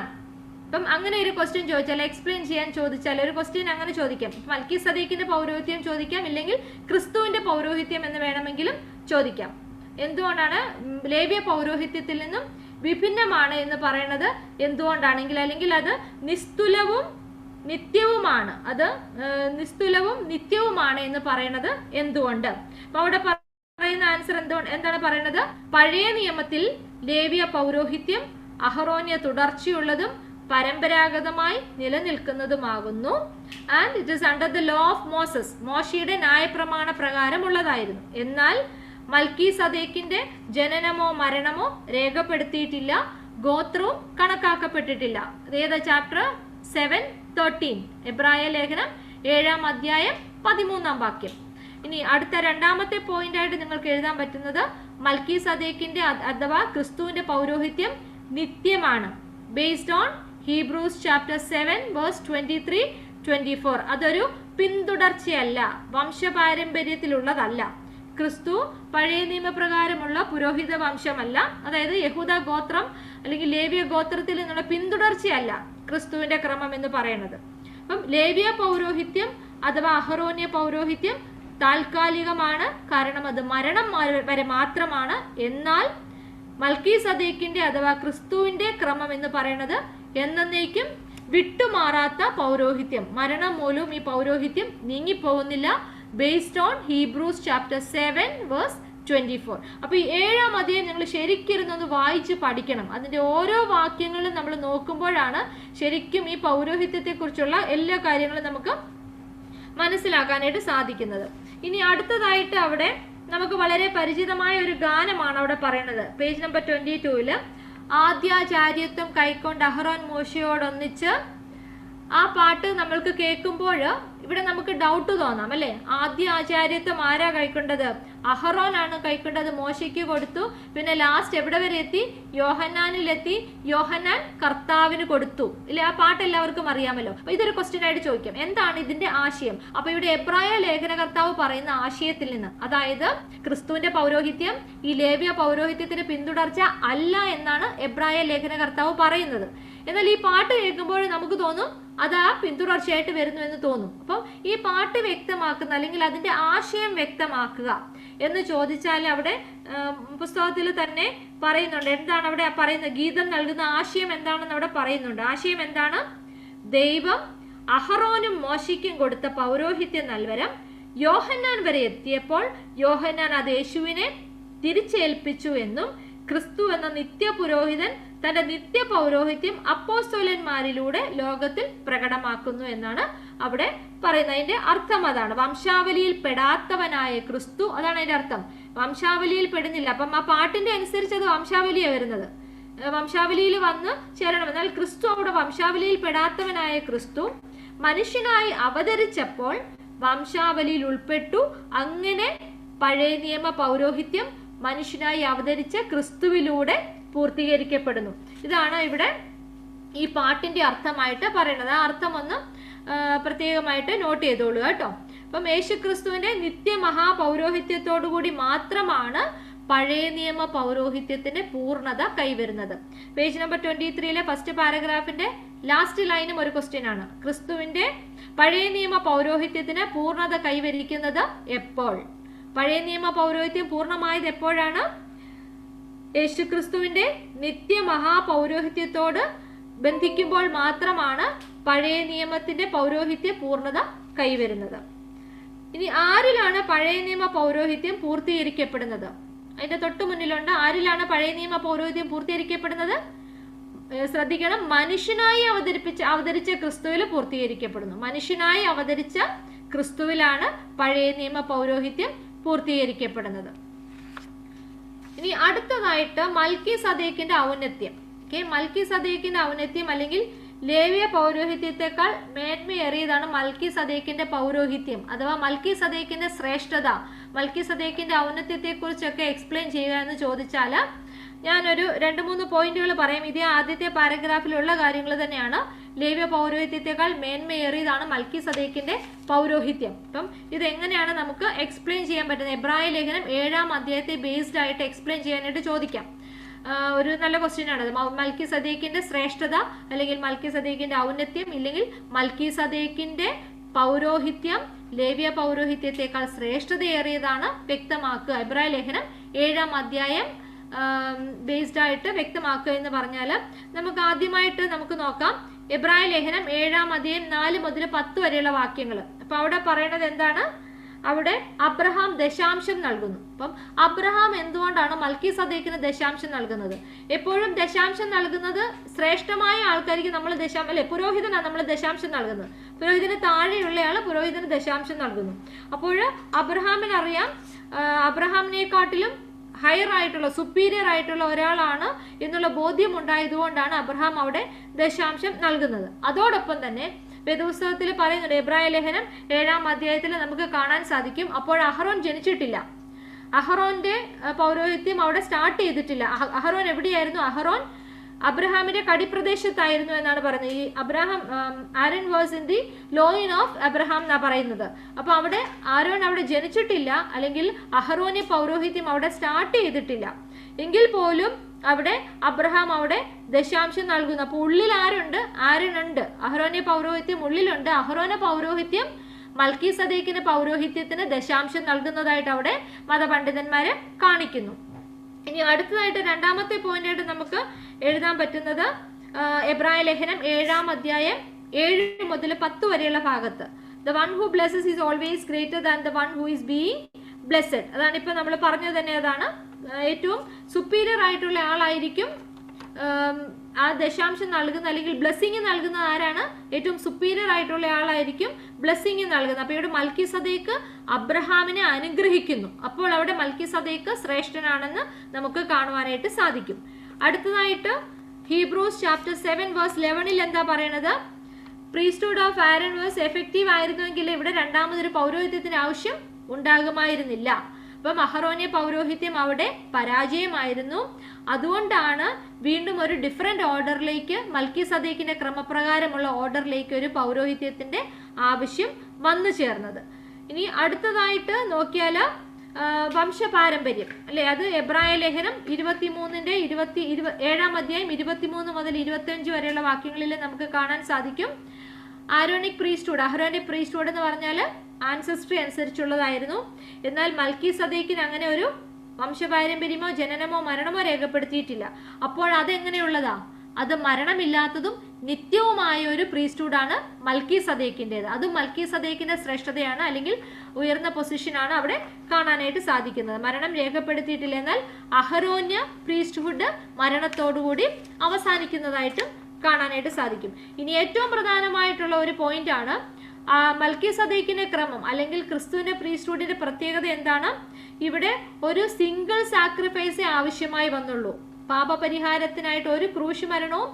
അപ്പം അങ്ങനെ ഒരു ക്വസ്റ്റ്യൻ ചോദിച്ചാൽ എക്സ്പ്ലെയിൻ ചെയ്യാൻ ചോദിച്ചാൽ ഒരു ക്വസ്റ്റ്യൻ അങ്ങനെ ചോദിക്കാം. മൽക്കീസദേക്കിന്റെ പൗരോഹിത്യം ചോദിക്കാം, ഇല്ലെങ്കിൽ ക്രിസ്തുവിന്റെ പൗരോഹിത്യം എന്ന് വേണമെങ്കിലും ചോദിക്കാം. എന്തുകൊണ്ടാണ് ലേവ്യ പൗരോഹിത്യത്തിൽ നിന്നും വിഭിന്നമാണ് എന്ന് പറയുന്നത്? എന്തുകൊണ്ടാണെങ്കിൽ അല്ലെങ്കിൽ അത് നിസ്തുലവും നിത്യവുമാണ്. അത് നിസ്തുലവും നിത്യവുമാണ് എന്ന് പറയുന്നത് എന്തുകൊണ്ട്? അപ്പൊ അവിടെ പറയുന്ന ആൻസർ എന്താണ് പറയുന്നത്? പഴയ നിയമത്തിൽ ലേവ്യ പൗരോഹിത്യം അഹരോന്യ തുടർച്ചയുള്ളതും പരമ്പരാഗതമായി നിലനിൽക്കുന്നതുമാകുന്നു. And it is under the law of Moses. മോശയുടെ ന്യായപ്രമാണ പ്രകാരമുള്ളതായിരുന്നു. എന്നാൽ മൽക്കീസദേക്കിന്റെ ജനനമോ മരണമോ രേഖപ്പെടുത്തിയിട്ടില്ല, ഗോത്രവും കണക്കാക്കപ്പെട്ടിട്ടില്ല. ഏതാ ചാപ്റ്റർ 7:13 എബ്രായ ലേഖനം 7-ാം അധ്യായം 13-ാം വാക്യം. ഇനി അടുത്ത രണ്ടാമത്തെ പോയിന്റ് ആയിട്ട് നിങ്ങൾക്ക് എഴുതാൻ പറ്റുന്നത് മൽക്കീസദേക്കിന്റെ അഥവാ ക്രിസ്തുവിന്റെ പൗരോഹിത്യം നിത്യമാണ്. Based on Hebrews chapter 7:23-24. അതൊരു പിന്തുടർച്ചയല്ല, വംശപാരമ്പര്യത്തിലുള്ളതല്ല. ക്രിസ്തു പഴയ നിയമപ്രകാരമുള്ള പുരോഹിത വംശമല്ല. അതായത് യഹൂദ ഗോത്രം അല്ലെങ്കിൽ ലേവ്യ ഗോത്രത്തിൽ നിന്നുള്ള പിന്തുടർച്ചയല്ല ക്രിസ്തുവിന്റെ ക്രമം എന്ന് പറയുന്നത്. അപ്പം ലേവ്യ പൗരോഹിത്യം അഥവാ അഹരോന്യ പൗരോഹിത്യം താൽക്കാലികമാണ്, കാരണം അത് മരണം വരെ മാത്രമാണ്. എന്നാൽ മൽക്കീസദേക്കിന്റെ അഥവാ ക്രിസ്തുവിന്റെ ക്രമം എന്ന് പറയുന്നത് എന്നേക്കും വിട്ടുമാറാത്ത പൗരോഹിത്യം. മരണം മൂലവും ഈ പൗരോഹിത്യം നീങ്ങിപ്പോകുന്നില്ല. Based on Hebrews chapter 7:24. അപ്പൊ ഈ 7-ാം അധ്യായം നിങ്ങൾ ശരിക്കിരുന്നൊന്ന് വായിച്ച് പഠിക്കണം. അതിന്റെ ഓരോ വാക്യങ്ങളും നമ്മൾ നോക്കുമ്പോഴാണ് ശരിക്കും ഈ പൗരോഹിത്യത്തെ കുറിച്ചുള്ള എല്ലാ കാര്യങ്ങളും നമുക്ക് മനസ്സിലാക്കാനായിട്ട് സാധിക്കുന്നത്. ഇനി അടുത്തതായിട്ട് അവിടെ നമുക്ക് വളരെ പരിചിതമായ ഒരു ഗാനമാണ് അവിടെ പറയുന്നത്. പേജ് നമ്പർ 22 ആദ്യാചാര്യത്വം കൈക്കൊണ്ട് അഹറോൻ മോശയോടൊന്നിച്ച്. ആ പാട്ട് നമ്മൾക്ക് കേൾക്കുമ്പോൾ ഇവിടെ നമുക്ക് ഡൗട്ട് തോന്നാം അല്ലേ? ആദ്യ ആചാര്യത്വം ആരാ കൈക്കൊണ്ടത്? അഹറോൻ ആണ് കൈക്കൊണ്ടത്, മോശയ്ക്ക് കൊടുത്തു. പിന്നെ ലാസ്റ്റ് എവിടെ വരെ എത്തി? യോഹന്നാനിലെത്തി. യോഹന്നാൻ കർത്താവിന് കൊടുത്തു ഇല്ലേ? ആ പാട്ട് എല്ലാവർക്കും അറിയാമല്ലോ. അപ്പൊ ഇതൊരു ക്വസ്റ്റ്യൻ ആയിട്ട് ചോദിക്കാം, എന്താണ് ഇതിന്റെ ആശയം? അപ്പൊ ഇവിടെ എബ്രായ ലേഖനകർത്താവ് പറയുന്ന ആശയത്തിൽ നിന്ന്, അതായത് ക്രിസ്തുവിന്റെ പൗരോഹിത്യം ഈ ലേവ്യ പൗരോഹിത്യത്തിന് പിന്തുടർച്ച അല്ല എന്നാണ് എബ്രായ ലേഖനകർത്താവ് പറയുന്നത്. എന്നാൽ ഈ പാട്ട് കേൾക്കുമ്പോൾ നമുക്ക് തോന്നും അത് ആ പിന്തുടർച്ചയായിട്ട് വരുന്നു എന്ന് തോന്നും. അപ്പം ഈ പാട്ട് വ്യക്തമാക്കുന്ന അല്ലെങ്കിൽ അതിന്റെ ആശയം വ്യക്തമാക്കുക എന്ന് ചോദിച്ചാൽ അവിടെ പുസ്തകത്തിൽ തന്നെ പറയുന്നുണ്ട്. എന്താണ് അവിടെ പറയുന്നത്? ഗീതം നൽകുന്ന ആശയം എന്താണെന്ന് അവിടെ പറയുന്നുണ്ട്. ആശയം എന്താണ്? ദൈവം അഹറോനും മോശയ്ക്കും കൊടുത്ത പൗരോഹിത്യ നൽവരം യോഹന്നാൻ വരെ എത്തിയപ്പോൾ യോഹന്നാൻ അത് യേശുവിനെ തിരിച്ചേൽപ്പിച്ചു എന്നും ക്രിസ്തു എന്ന നിത്യപുരോഹിതൻ തന്റെ നിത്യ പൗരോഹിത്യം അപ്പോസ്തലന്മാരിലൂടെ ലോകത്തിൽ പ്രകടമാക്കുന്നു എന്നാണ് അവിടെ പറയുന്നത്. അതിന്റെ അർത്ഥം അതാണ്. വംശാവലിയിൽ പെടാത്തവനായ ക്രിസ്തു, അതാണ് അതിന്റെ അർത്ഥം. വംശാവലിയിൽ പെടുന്നില്ല. അപ്പം ആ പാട്ടിന്റെ അനുസരിച്ച് അത് വംശാവലിയാണ് വരുന്നത്. വംശാവലിയിൽ വന്ന് ചേരണം. എന്നാൽ ക്രിസ്തു അവിടെ വംശാവലിയിൽ പെടാത്തവനായ ക്രിസ്തു മനുഷ്യനായി അവതരിച്ചപ്പോൾ വംശാവലിയിൽ ഉൾപ്പെട്ടു. അങ്ങനെ പഴയ നിയമ പൗരോഹിത്യം മനുഷ്യനായി അവതരിച്ച ക്രിസ്തുവിലൂടെ പൂർത്തീകരിക്കപ്പെടുന്നു. ഇതാണ് ഇവിടെ ഈ പാട്ടിന്റെ അർത്ഥമായിട്ട് പറയുന്നത്. ആ അർത്ഥം ഒന്ന് പ്രത്യേകമായിട്ട് നോട്ട് ചെയ്തോളൂ കേട്ടോ. അപ്പം യേശുക്രിസ്തുവിന്റെ നിത്യമഹാപൗരോഹിത്യത്തോടുകൂടി മാത്രമാണ് പഴയ നിയമ പൗരോഹിത്യത്തിന്റെ പൂർണ്ണത കൈവരുന്നത്. പേജ് നമ്പർ 23 ഫസ്റ്റ് പാരഗ്രാഫിന്റെ ലാസ്റ്റ് ലൈനും ഒരു ക്വസ്റ്റ്യൻ ആണ്. ക്രിസ്തുവിന്റെ പഴയ നിയമ പൗരോഹിത്യത്തിന് പൂർണ്ണത കൈവരിക്കുന്നത് എപ്പോൾ? പഴയ നിയമ പൗരോഹിത്യം പൂർണ്ണമായത് എപ്പോഴാണ്? യേശുക്രിസ്തുവിന്റെ നിത്യമഹാപൗരോഹിത്യത്തോട് ബന്ധിക്കുമ്പോൾ മാത്രമാണ് പഴയ നിയമത്തിന്റെ പൗരോഹിത്യ പൂർണ്ണത കൈവരുന്നത്. ഇനി ആരിലാണ് പഴയ നിയമ പൗരോഹിത്യം പൂർത്തീകരിക്കപ്പെടുന്നത്? അതിന്റെ തൊട്ടു മുന്നിലുണ്ട്. ആരിലാണ് പഴയ നിയമ പൗരോഹിത്യം പൂർത്തീകരിക്കപ്പെടുന്നത്? ശ്രദ്ധിക്കണം, മനുഷ്യനായി അവതരിച്ച ക്രിസ്തുവിൽ പൂർത്തീകരിക്കപ്പെടുന്നു. മനുഷ്യനായി അവതരിച്ച ക്രിസ്തുവിലാണ് പഴയ നിയമ പൗരോഹിത്യം പൂർത്തീകരിക്കപ്പെടുന്നത്. ഇനി അടുത്തതായിട്ട് മൽക്കീസദേക്കിന്റെ ഔന്നത്യം. മൽക്കീസദേക്കിന്റെ ഔന്നത്യം അല്ലെങ്കിൽ ലേവ്യ പൗരോഹിത്യത്തെക്കാൾ മേന്മയേറിയതാണ് മൽക്കീസദേക്കിന്റെ പൗരോഹിത്യം അഥവാ മൽക്കീസദേക്കിന്റെ ശ്രേഷ്ഠത. മൽക്കീസദേക്കിന്റെ ഔന്നത്യത്തെ കുറിച്ചൊക്കെ എക്സ്പ്ലെയിൻ ചെയ്യുക എന്ന് ചോദിച്ചാൽ ഞാനൊരു 2-3 പോയിന്റുകൾ പറയാം. ഇതേ ആദ്യത്തെ പാരഗ്രാഫിലുള്ള കാര്യങ്ങൾ തന്നെയാണ്. ലേവ്യ പൗരോഹിത്യത്തെക്കാൾ മേന്മയേറിയതാണ് മൽക്കീസദേക്കിന്റെ പൗരോഹിത്യം. അപ്പം ഇതെങ്ങനെയാണ് നമുക്ക് എക്സ്പ്ലെയിൻ ചെയ്യാൻ പറ്റുന്നത്? എബ്രായ ലേഖനം 7-ാം അധ്യായത്തെ ബേസ്ഡ് ആയിട്ട് എക്സ്പ്ലെയിൻ ചെയ്യാനായിട്ട് ചോദിക്കാം. ഒരു നല്ല ക്വസ്റ്റ്യൻ ആണ്. മൽക്കീസദേക്കിന്റെ ശ്രേഷ്ഠത അല്ലെങ്കിൽ മൽക്കീസദേക്കിന്റെ ഔന്നത്യം ഇല്ലെങ്കിൽ മൽക്കീസദേക്കിന്റെ പൗരോഹിത്യം ലേവ്യ പൗരോഹിത്യത്തെക്കാൾ ശ്രേഷ്ഠതയേറിയതാണ് വ്യക്തമാക്കുക. എബ്രായ ലേഖനം 7-ാം അധ്യായം ബേസ്ഡ് ആയിട്ട് വ്യക്തമാക്കുക എന്ന് പറഞ്ഞാൽ നമുക്ക് ആദ്യമായിട്ട് നമുക്ക് നോക്കാം. എബ്രായ ലേഖനം 7-ാം അധ്യായം 4 മുതൽ 10 വരെയുള്ള വാക്യങ്ങൾ. അപ്പൊ അവിടെ പറയുന്നത് എന്താണ്? അവിടെ അബ്രഹാം ദശാംശം നൽകുന്നു. അപ്പം അബ്രഹാം എന്തുകൊണ്ടാണ് മൽക്കീസദേക്കിന് ദശാംശം നൽകുന്നത്? എപ്പോഴും ദശാംശം നൽകുന്നത് ശ്രേഷ്ഠമായ ആൾക്കാർക്ക് നമ്മൾ പുരോഹിതനാണ് നമ്മൾ ദശാംശം നൽകുന്നത്. പുരോഹിതന് താഴെയുള്ളയാൾ പുരോഹിതന് ദശാംശം നൽകുന്നു. അപ്പോൾ അബ്രഹാമിനറിയാം അബ്രഹാമിനെക്കാട്ടിലും ഹയർ ആയിട്ടുള്ള സുപ്പീരിയർ ആയിട്ടുള്ള ഒരാളാണ് എന്നുള്ള ബോധ്യം ഉണ്ടായതുകൊണ്ടാണ് അബ്രഹാം അവിടെ ദശാംശം നൽകുന്നത്. അതോടൊപ്പം തന്നെ വേദപുസ്തകത്തിൽ പറയുന്നുണ്ട്, എബ്രായ ലേഖനം 7-ാം അധ്യായത്തിൽ നമുക്ക് കാണാൻ സാധിക്കും, അപ്പോൾ അഹറോൻ ജനിച്ചിട്ടില്ല. അഹറോന്റെ പൗരോഹിത്യം അവിടെ സ്റ്റാർട്ട് ചെയ്തിട്ടില്ല. അഹറോൻ എവിടെയായിരുന്നു? അഹറോൻ അബ്രഹാമിന്റെ കടിപ്രദേശത്തായിരുന്നു എന്നാണ് പറയുന്നത്. ഈ Aaron was in the loin of Abraham എന്നാ പറയുന്നത്. അപ്പൊ അവിടെ ആരോൺ അവിടെ ജനിച്ചിട്ടില്ല, അല്ലെങ്കിൽ അഹറോന്റെ പൗരോഹിത്യം അവിടെ സ്റ്റാർട്ട് ചെയ്തിട്ടില്ല. എങ്കിൽ പോലും അവിടെ അബ്രഹാം അവിടെ ദശാംശം നൽകുന്നു. അപ്പൊ ഉള്ളിൽ ആരുണ്ട്? ആരോനുണ്ട്. അഹറോന്റെ പൗരോഹിത്യം ഉള്ളിലുണ്ട്. അഹറോന്റെ പൗരോഹിത്യം മൽക്കീസദേക്കിന്റെ പൗരോഹിത്യത്തിന് ദശാംശം നൽകുന്നതായിട്ട് അവിടെ മതപണ്ഡിതന്മാരെ കാണിക്കുന്നു. ഇനി അടുത്തതായിട്ട് 2-ാമത്തെ പോയിന്റ് ആയിട്ട് നമുക്ക് എഴുതാൻ പറ്റുന്നത് എബ്രായ ലേഖനം 7-ാം അധ്യായം 7 മുതൽ 10 വരെയുള്ള ഭാഗത്ത് the one who blesses is always greater than the one who is being blessed. അതാണ് ഇപ്പൊ നമ്മൾ പറഞ്ഞത് തന്നെ. അതാണ് ഏറ്റവും സുപ്പീരിയർ ആയിട്ടുള്ള ആളായിരിക്കും ആ ദശാംശം നൽകുന്ന അല്ലെങ്കിൽ ബ്ലെസ്സിങ് നൽകുന്നത് ആരാണ്? ഏറ്റവും സുപ്പീരിയർ ആയിട്ടുള്ള ആളായിരിക്കും ബ്ലെസ്സിങ് നൽകുന്നത്. അപ്പോൾ ഇവിടെ മൽക്കിസദേക്ക് അബ്രഹാമിനെ അനുഗ്രഹിക്കുന്നു. അപ്പോൾ അവിടെ മൽക്കിസദേക്ക് ശ്രേഷ്ഠനാണെന്ന് നമുക്ക് കാണുവാനായിട്ട് സാധിക്കും. അടുത്തതായിട്ട് ഹീബ്രൂസ് ചാപ്റ്റർ 7 വേഴ്സ് 11 എന്താ പറയണത്? Priesthood of Aaron was effective ആയിരുന്നുവെങ്കിൽ ഇവിടെ രണ്ടാമതൊരു പൗരോഹിത്യത്തിന് ആവശ്യം ഉണ്ടാകുമായിരുന്നില്ല. അപ്പം അഹറോന്യ പൗരോഹിത്യം അവിടെ പരാജയമായിരുന്നു. അതുകൊണ്ടാണ് വീണ്ടും ഒരു ഡിഫറെന്റ് ഓർഡറിലേക്ക്, മൽക്കിസദേക്കിന്റെ ക്രമപ്രകാരമുള്ള ഓർഡറിലേക്ക് ഒരു പൗരോഹിത്യത്തിന്റെ ആവശ്യം വന്നു ചേർന്നത്. ഇനി അടുത്തതായിട്ട് നോക്കിയാൽ വംശപാരമ്പര്യം അല്ലെ, അത് എബ്രായ ലേഖനം 7-ാം അധ്യായം 23 മുതൽ 25 വരെയുള്ള വാക്യങ്ങളിൽ നമുക്ക് കാണാൻ സാധിക്കും. ആരോണിക് പ്രീസ്റ്റ്ഹുഡ്, അഹ്റോനിക് പ്രീസ്റ്റ്ഹുഡ് എന്ന് പറഞ്ഞാൽ ആൻസസ്ട്രി അനുസരിച്ചുള്ളതായിരുന്നു. എന്നാൽ മൽക്കിസദേക്കിന് അങ്ങനെ ഒരു വംശപാരമ്പര്യമോ ജനനമോ മരണമോ രേഖപ്പെടുത്തിയിട്ടില്ല. അപ്പോൾ അതെങ്ങനെയുള്ളതാ? അത് മരണമില്ലാത്തതും നിത്യവുമായ ഒരു പ്രീസ്റ്റ്ഹുഡാണ് മൽക്കിസദേക്കിൻ്റെത്. അതും മൽക്കിസദേക്കിന്റെ ശ്രേഷ്ഠതയാണ്, അല്ലെങ്കിൽ ഉയർന്ന പൊസിഷനാണ് അവിടെ കാണാനായിട്ട് സാധിക്കുന്നത്. മരണം രേഖപ്പെടുത്തിയിട്ടില്ല. എന്നാൽ അഹരോന്യ പ്രീസ്റ്റ്ഹുഡ് മരണത്തോടുകൂടി അവസാനിക്കുന്നതായിട്ടും കാണാനായിട്ട് സാധിക്കും. ഇനി ഏറ്റവും പ്രധാനമായിട്ടുള്ള ഒരു പോയിന്റ് ആണ് മൽക്കിസദേക്കിന്റെ ക്രമം അല്ലെങ്കിൽ ക്രിസ്തുവിന്റെ പ്രീസ്റ്റ്ഹുഡിന്റെ പ്രത്യേകത എന്താണ്? ഇവിടെ ഒരു സിംഗിൾ സാക്രിഫൈസേ ആവശ്യമായി വന്നുള്ളൂ. പാപപരിഹാരത്തിനായിട്ട് ഒരു ക്രൂശ് മരണവും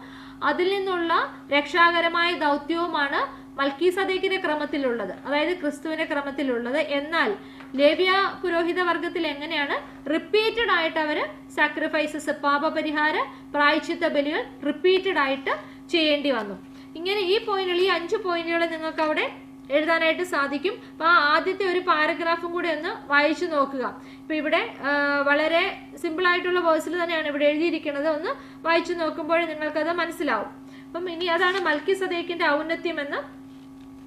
അതിൽ നിന്നുള്ള രക്ഷാകരമായ ദൗത്യവുമാണ് മൽക്കിസദേക്കിന്റെ ക്രമത്തിലുള്ളത്, അതായത് ക്രിസ്തുവിന്റെ ക്രമത്തിലുള്ളത്. എന്നാൽ ലേവ്യ പുരോഹിത വർഗത്തിൽ എങ്ങനെയാണ്? റിപ്പീറ്റഡ് ആയിട്ട് അവർ സാക്രിഫൈസസ്, പാപപരിഹാര പ്രായശ്ചിത്ത ബലികൾ റിപ്പീറ്റഡ് ആയിട്ട് ചെയ്യേണ്ടി വന്നു. ഇങ്ങനെ ഈ പോയിന്റുകൾ, ഈ 5 പോയിന്റുകൾ നിങ്ങൾക്ക് അവിടെ എഴുതാനായിട്ട് സാധിക്കും. അപ്പോൾ ആദ്യത്തെ ഒരു പാരഗ്രാഫും കൂടി ഒന്ന് വായിച്ചു നോക്കുക. ഇപ്പം ഇവിടെ വളരെ സിമ്പിൾ ആയിട്ടുള്ള വേഴ്സിൽ തന്നെയാണ് ഇവിടെ എഴുതിയിരിക്കുന്നത്. ഒന്ന് വായിച്ചു നോക്കുമ്പോൾ നിങ്ങൾക്കത് മനസ്സിലാവും. അപ്പം ഇനി അതാണ് മൽക്കിസദേക്കിന്റെ ഔന്നത്യം എന്ന്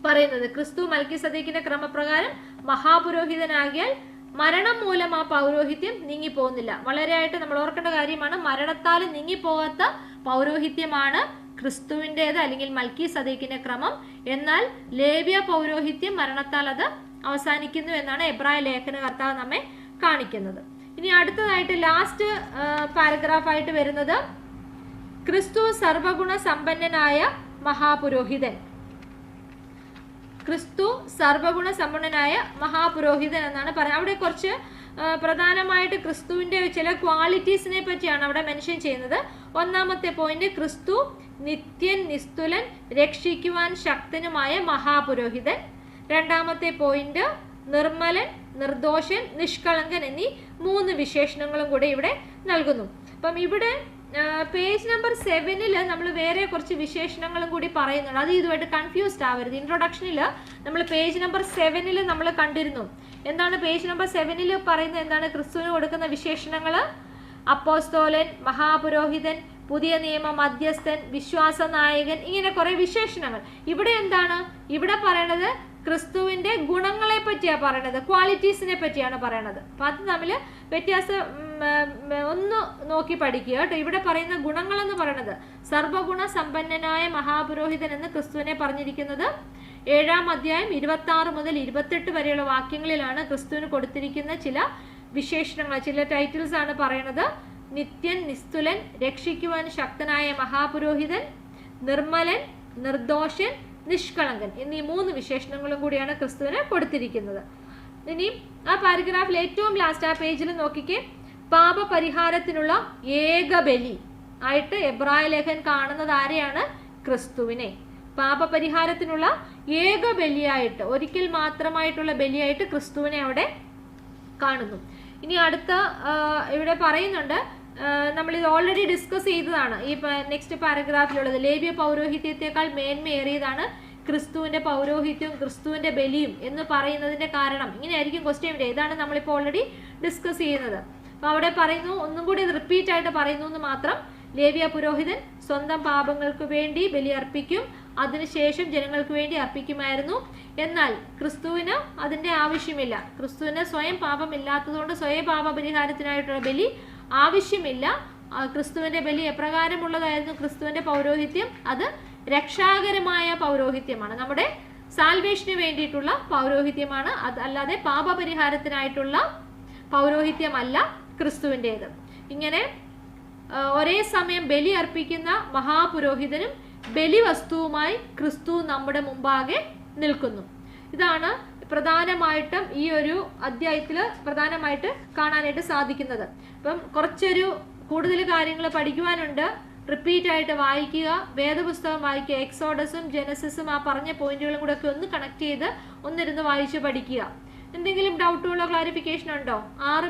പറയുന്നത്. ക്രിസ്തു മൽക്കിസദേക്കിന്റെ ക്രമപ്രകാരം മഹാപുരോഹിതനാകിയാൽ മരണം മൂലം ആ പൗരോഹിത്യം നീങ്ങിപ്പോകുന്നില്ല. വളരെയായിട്ട് നമ്മൾ ഓർക്കേണ്ട കാര്യമാണ്. മരണത്താൽ നീങ്ങിപ്പോകാത്ത പൗരോഹിത്യമാണ് ക്രിസ്തുവിൻ്റെത് അല്ലെങ്കിൽ മൽക്കിസദേക്കിന്റെ ക്രമം. എന്നാൽ ലേവ്യ പൗരോഹിത്യം മരണത്താൽ അത് അവസാനിക്കുന്നു എന്നാണ് എബ്രായ ലേഖനകർത്താവ് നമ്മെ കാണിക്കുന്നത്. ഇനി അടുത്തതായിട്ട് ലാസ്റ്റ് പാരഗ്രാഫായിട്ട് വരുന്നത് ക്രിസ്തു സർവഗുണ സമ്പന്നനായ മഹാപുരോഹിതൻ. ക്രിസ്തു സർവഗുണ സമ്പന്നനായ മഹാപുരോഹിതൻ എന്നാണ് പറയുന്നത്. അവിടെ കുറച്ച് പ്രധാനമായിട്ട് ക്രിസ്തുവിന്റെ ചില ക്വാളിറ്റീസിനെ പറ്റിയാണ് അവിടെ മെൻഷൻ ചെയ്യുന്നത്. ഒന്നാമത്തെ പോയിന്റ്, ക്രിസ്തു നിത്യൻ, നിസ്തുലൻ, രക്ഷിക്കുവാൻ ശക്തനുമായ മഹാപുരോഹിതൻ. രണ്ടാമത്തെ പോയിന്റ്, നിർമ്മലൻ, നിർദോഷൻ, നിഷ്കളങ്കൻ എന്നീ 3 വിശേഷണങ്ങളും കൂടെ ഇവിടെ നൽകുന്നു. അപ്പം ഇവിടെ പേജ് നമ്പർ 7 നമ്മൾ വേറെ കുറച്ച് വിശേഷണങ്ങളും കൂടി പറയുന്നുണ്ട്. അത് ഇതുമായിട്ട് കൺഫ്യൂസ്ഡ് ആവരുത്. ഇൻട്രൊഡക്ഷനിൽ നമ്മൾ പേജ് നമ്പർ 7 നമ്മൾ കണ്ടിരുന്നു. എന്താണ് പേജ് നമ്പർ 7 പറയുന്നത്? എന്താണ് ക്രിസ്തുവിന് കൊടുക്കുന്ന വിശേഷണങ്ങൾ? അപ്പോസ്തോലൻ, മഹാപുരോഹിതൻ, പുതിയ നിയമ മധ്യസ്ഥൻ, വിശ്വാസ നായകൻ, ഇങ്ങനെ കുറെ വിശേഷണങ്ങൾ. ഇവിടെ എന്താണ്? ഇവിടെ പറയണത് ക്രിസ്തുവിന്റെ ഗുണങ്ങളെ പറ്റിയാണ് പറയണത്, ക്വാളിറ്റീസിനെ പറ്റിയാണ് പറയണത്. അപ്പൊ അത് തമ്മിൽ വ്യത്യാസം ഒന്ന് നോക്കി പഠിക്കുക കേട്ടോ. ഇവിടെ പറയുന്ന ഗുണങ്ങൾ എന്ന് പറയുന്നത് സർവഗുണ സമ്പന്നനായ മഹാപുരോഹിതൻ എന്ന് ക്രിസ്തുവിനെ പറഞ്ഞിരിക്കുന്നത് 7-ാം അധ്യായം 26 മുതൽ 28 വരെയുള്ള വാക്യങ്ങളിലാണ് ക്രിസ്തുവിന് കൊടുത്തിരിക്കുന്ന ചില വിശേഷണങ്ങൾ, ചില ടൈറ്റിൽസ് ആണ് പറയുന്നത്. നിത്യൻ, നിസ്തുലൻ, രക്ഷിക്കുവാൻ ശക്തനായ മഹാപുരോഹിതൻ, നിർമ്മലൻ, നിർദോഷൻ, നിഷ്കളങ്കൻ എന്നീ 3 വിശേഷണങ്ങളും കൂടിയാണ് ക്രിസ്തുവിന് കൊടുത്തിരിക്കുന്നത്. ഇനി ആ പാരഗ്രാഫിൽ ഏറ്റവും ലാസ്റ്റ് ആ പേജിൽ നോക്കിക്കേ, പാപപരിഹാരത്തിനുള്ള ഏക ബലി ആയിട്ട് എബ്രായ ലേഖൻ കാണുന്നത് ആരെയാണ്? ക്രിസ്തുവിനെ. പാപപരിഹാരത്തിനുള്ള ഏക ബലിയായിട്ട്, ഒരിക്കൽ മാത്രമായിട്ടുള്ള ബലിയായിട്ട് ക്രിസ്തുവിനെ അവിടെ കാണുന്നു. ഇനി അടുത്ത ഇവിടെ പറയുന്നുണ്ട്, നമ്മളിത് ഓൾറെഡി ഡിസ്കസ് ചെയ്തതാണ് ഈ നെക്സ്റ്റ് പാരഗ്രാഫിലുള്ളത്. ലേവ്യ പൗരോഹിത്യത്തെക്കാൾ മേന്മയേറിയതാണ് ക്രിസ്തുവിന്റെ പൗരോഹിത്യവും ക്രിസ്തുവിന്റെ ബലിയും എന്ന് പറയുന്നതിന്റെ കാരണം. ഇങ്ങനെയായിരിക്കും ക്വസ്റ്റ്യൻ വരിക. ഇതാണ് നമ്മളിപ്പോൾ ഓൾറെഡി ഡിസ്കസ് ചെയ്യുന്നത്. അപ്പൊ അവിടെ പറയുന്നു, ഒന്നും കൂടി റിപ്പീറ്റ് ആയിട്ട് പറയുന്നു എന്ന് മാത്രം. ലേവ്യ പുരോഹിതൻ സ്വന്തം പാപങ്ങൾക്ക് വേണ്ടി ബലി അർപ്പിക്കും, അതിനുശേഷം ജനങ്ങൾക്ക് വേണ്ടി അർപ്പിക്കുമായിരുന്നു. എന്നാൽ ക്രിസ്തുവിന് അതിന്റെ ആവശ്യമില്ല. ക്രിസ്തുവിന് സ്വയം പാപമില്ലാത്തതുകൊണ്ട് സ്വയം പാപപരിഹാരത്തിനായിട്ടുള്ള ബലി ആവശ്യമില്ല. ക്രിസ്തുവിന്റെ ബലി എപ്രകാരമുള്ളതായിരുന്നു? ക്രിസ്തുവിന്റെ പൗരോഹിത്യം അത് രക്ഷാകരമായ പൗരോഹിത്യമാണ്, നമ്മുടെ സാൽവേഷന് വേണ്ടിയിട്ടുള്ള പൗരോഹിത്യമാണ്. അല്ലാതെ പാപപരിഹാരത്തിനായിട്ടുള്ള പൗരോഹിത്യമല്ല ക്രിസ്തുവിൻ്റെത്. ഇങ്ങനെ ഒരേ സമയം ബലി അർപ്പിക്കുന്ന മഹാപുരോഹിതനും ബലിവസ്തുവുമായി ക്രിസ്തു നമ്മുടെ മുമ്പാകെ നിൽക്കുന്നു. ഇതാണ് പ്രധാനമായിട്ടും ഈ ഒരു അധ്യായത്തിൽ പ്രധാനമായിട്ട് കാണാനായിട്ട് സാധിക്കുന്നത്. അപ്പം കുറച്ചൊരു കൂടുതൽ കാര്യങ്ങൾ പഠിക്കുവാനുണ്ട്. റിപ്പീറ്റ് ആയിട്ട് വായിക്കുക, വേദപുസ്തകം വായിക്കുക, എക്സോഡസും ജെനസിസും ആ പറഞ്ഞ പോയിന്റുകളും കൂടെ ഒക്കെ ഒന്ന് കണക്ട് ചെയ്ത് ഒന്നിരുന്ന് വായിച്ച് പഠിക്കുക. എന്തെങ്കിലും ഡൗട്ടുകളോ ക്ലാരിഫിക്കേഷൻ ഉണ്ടോ? 6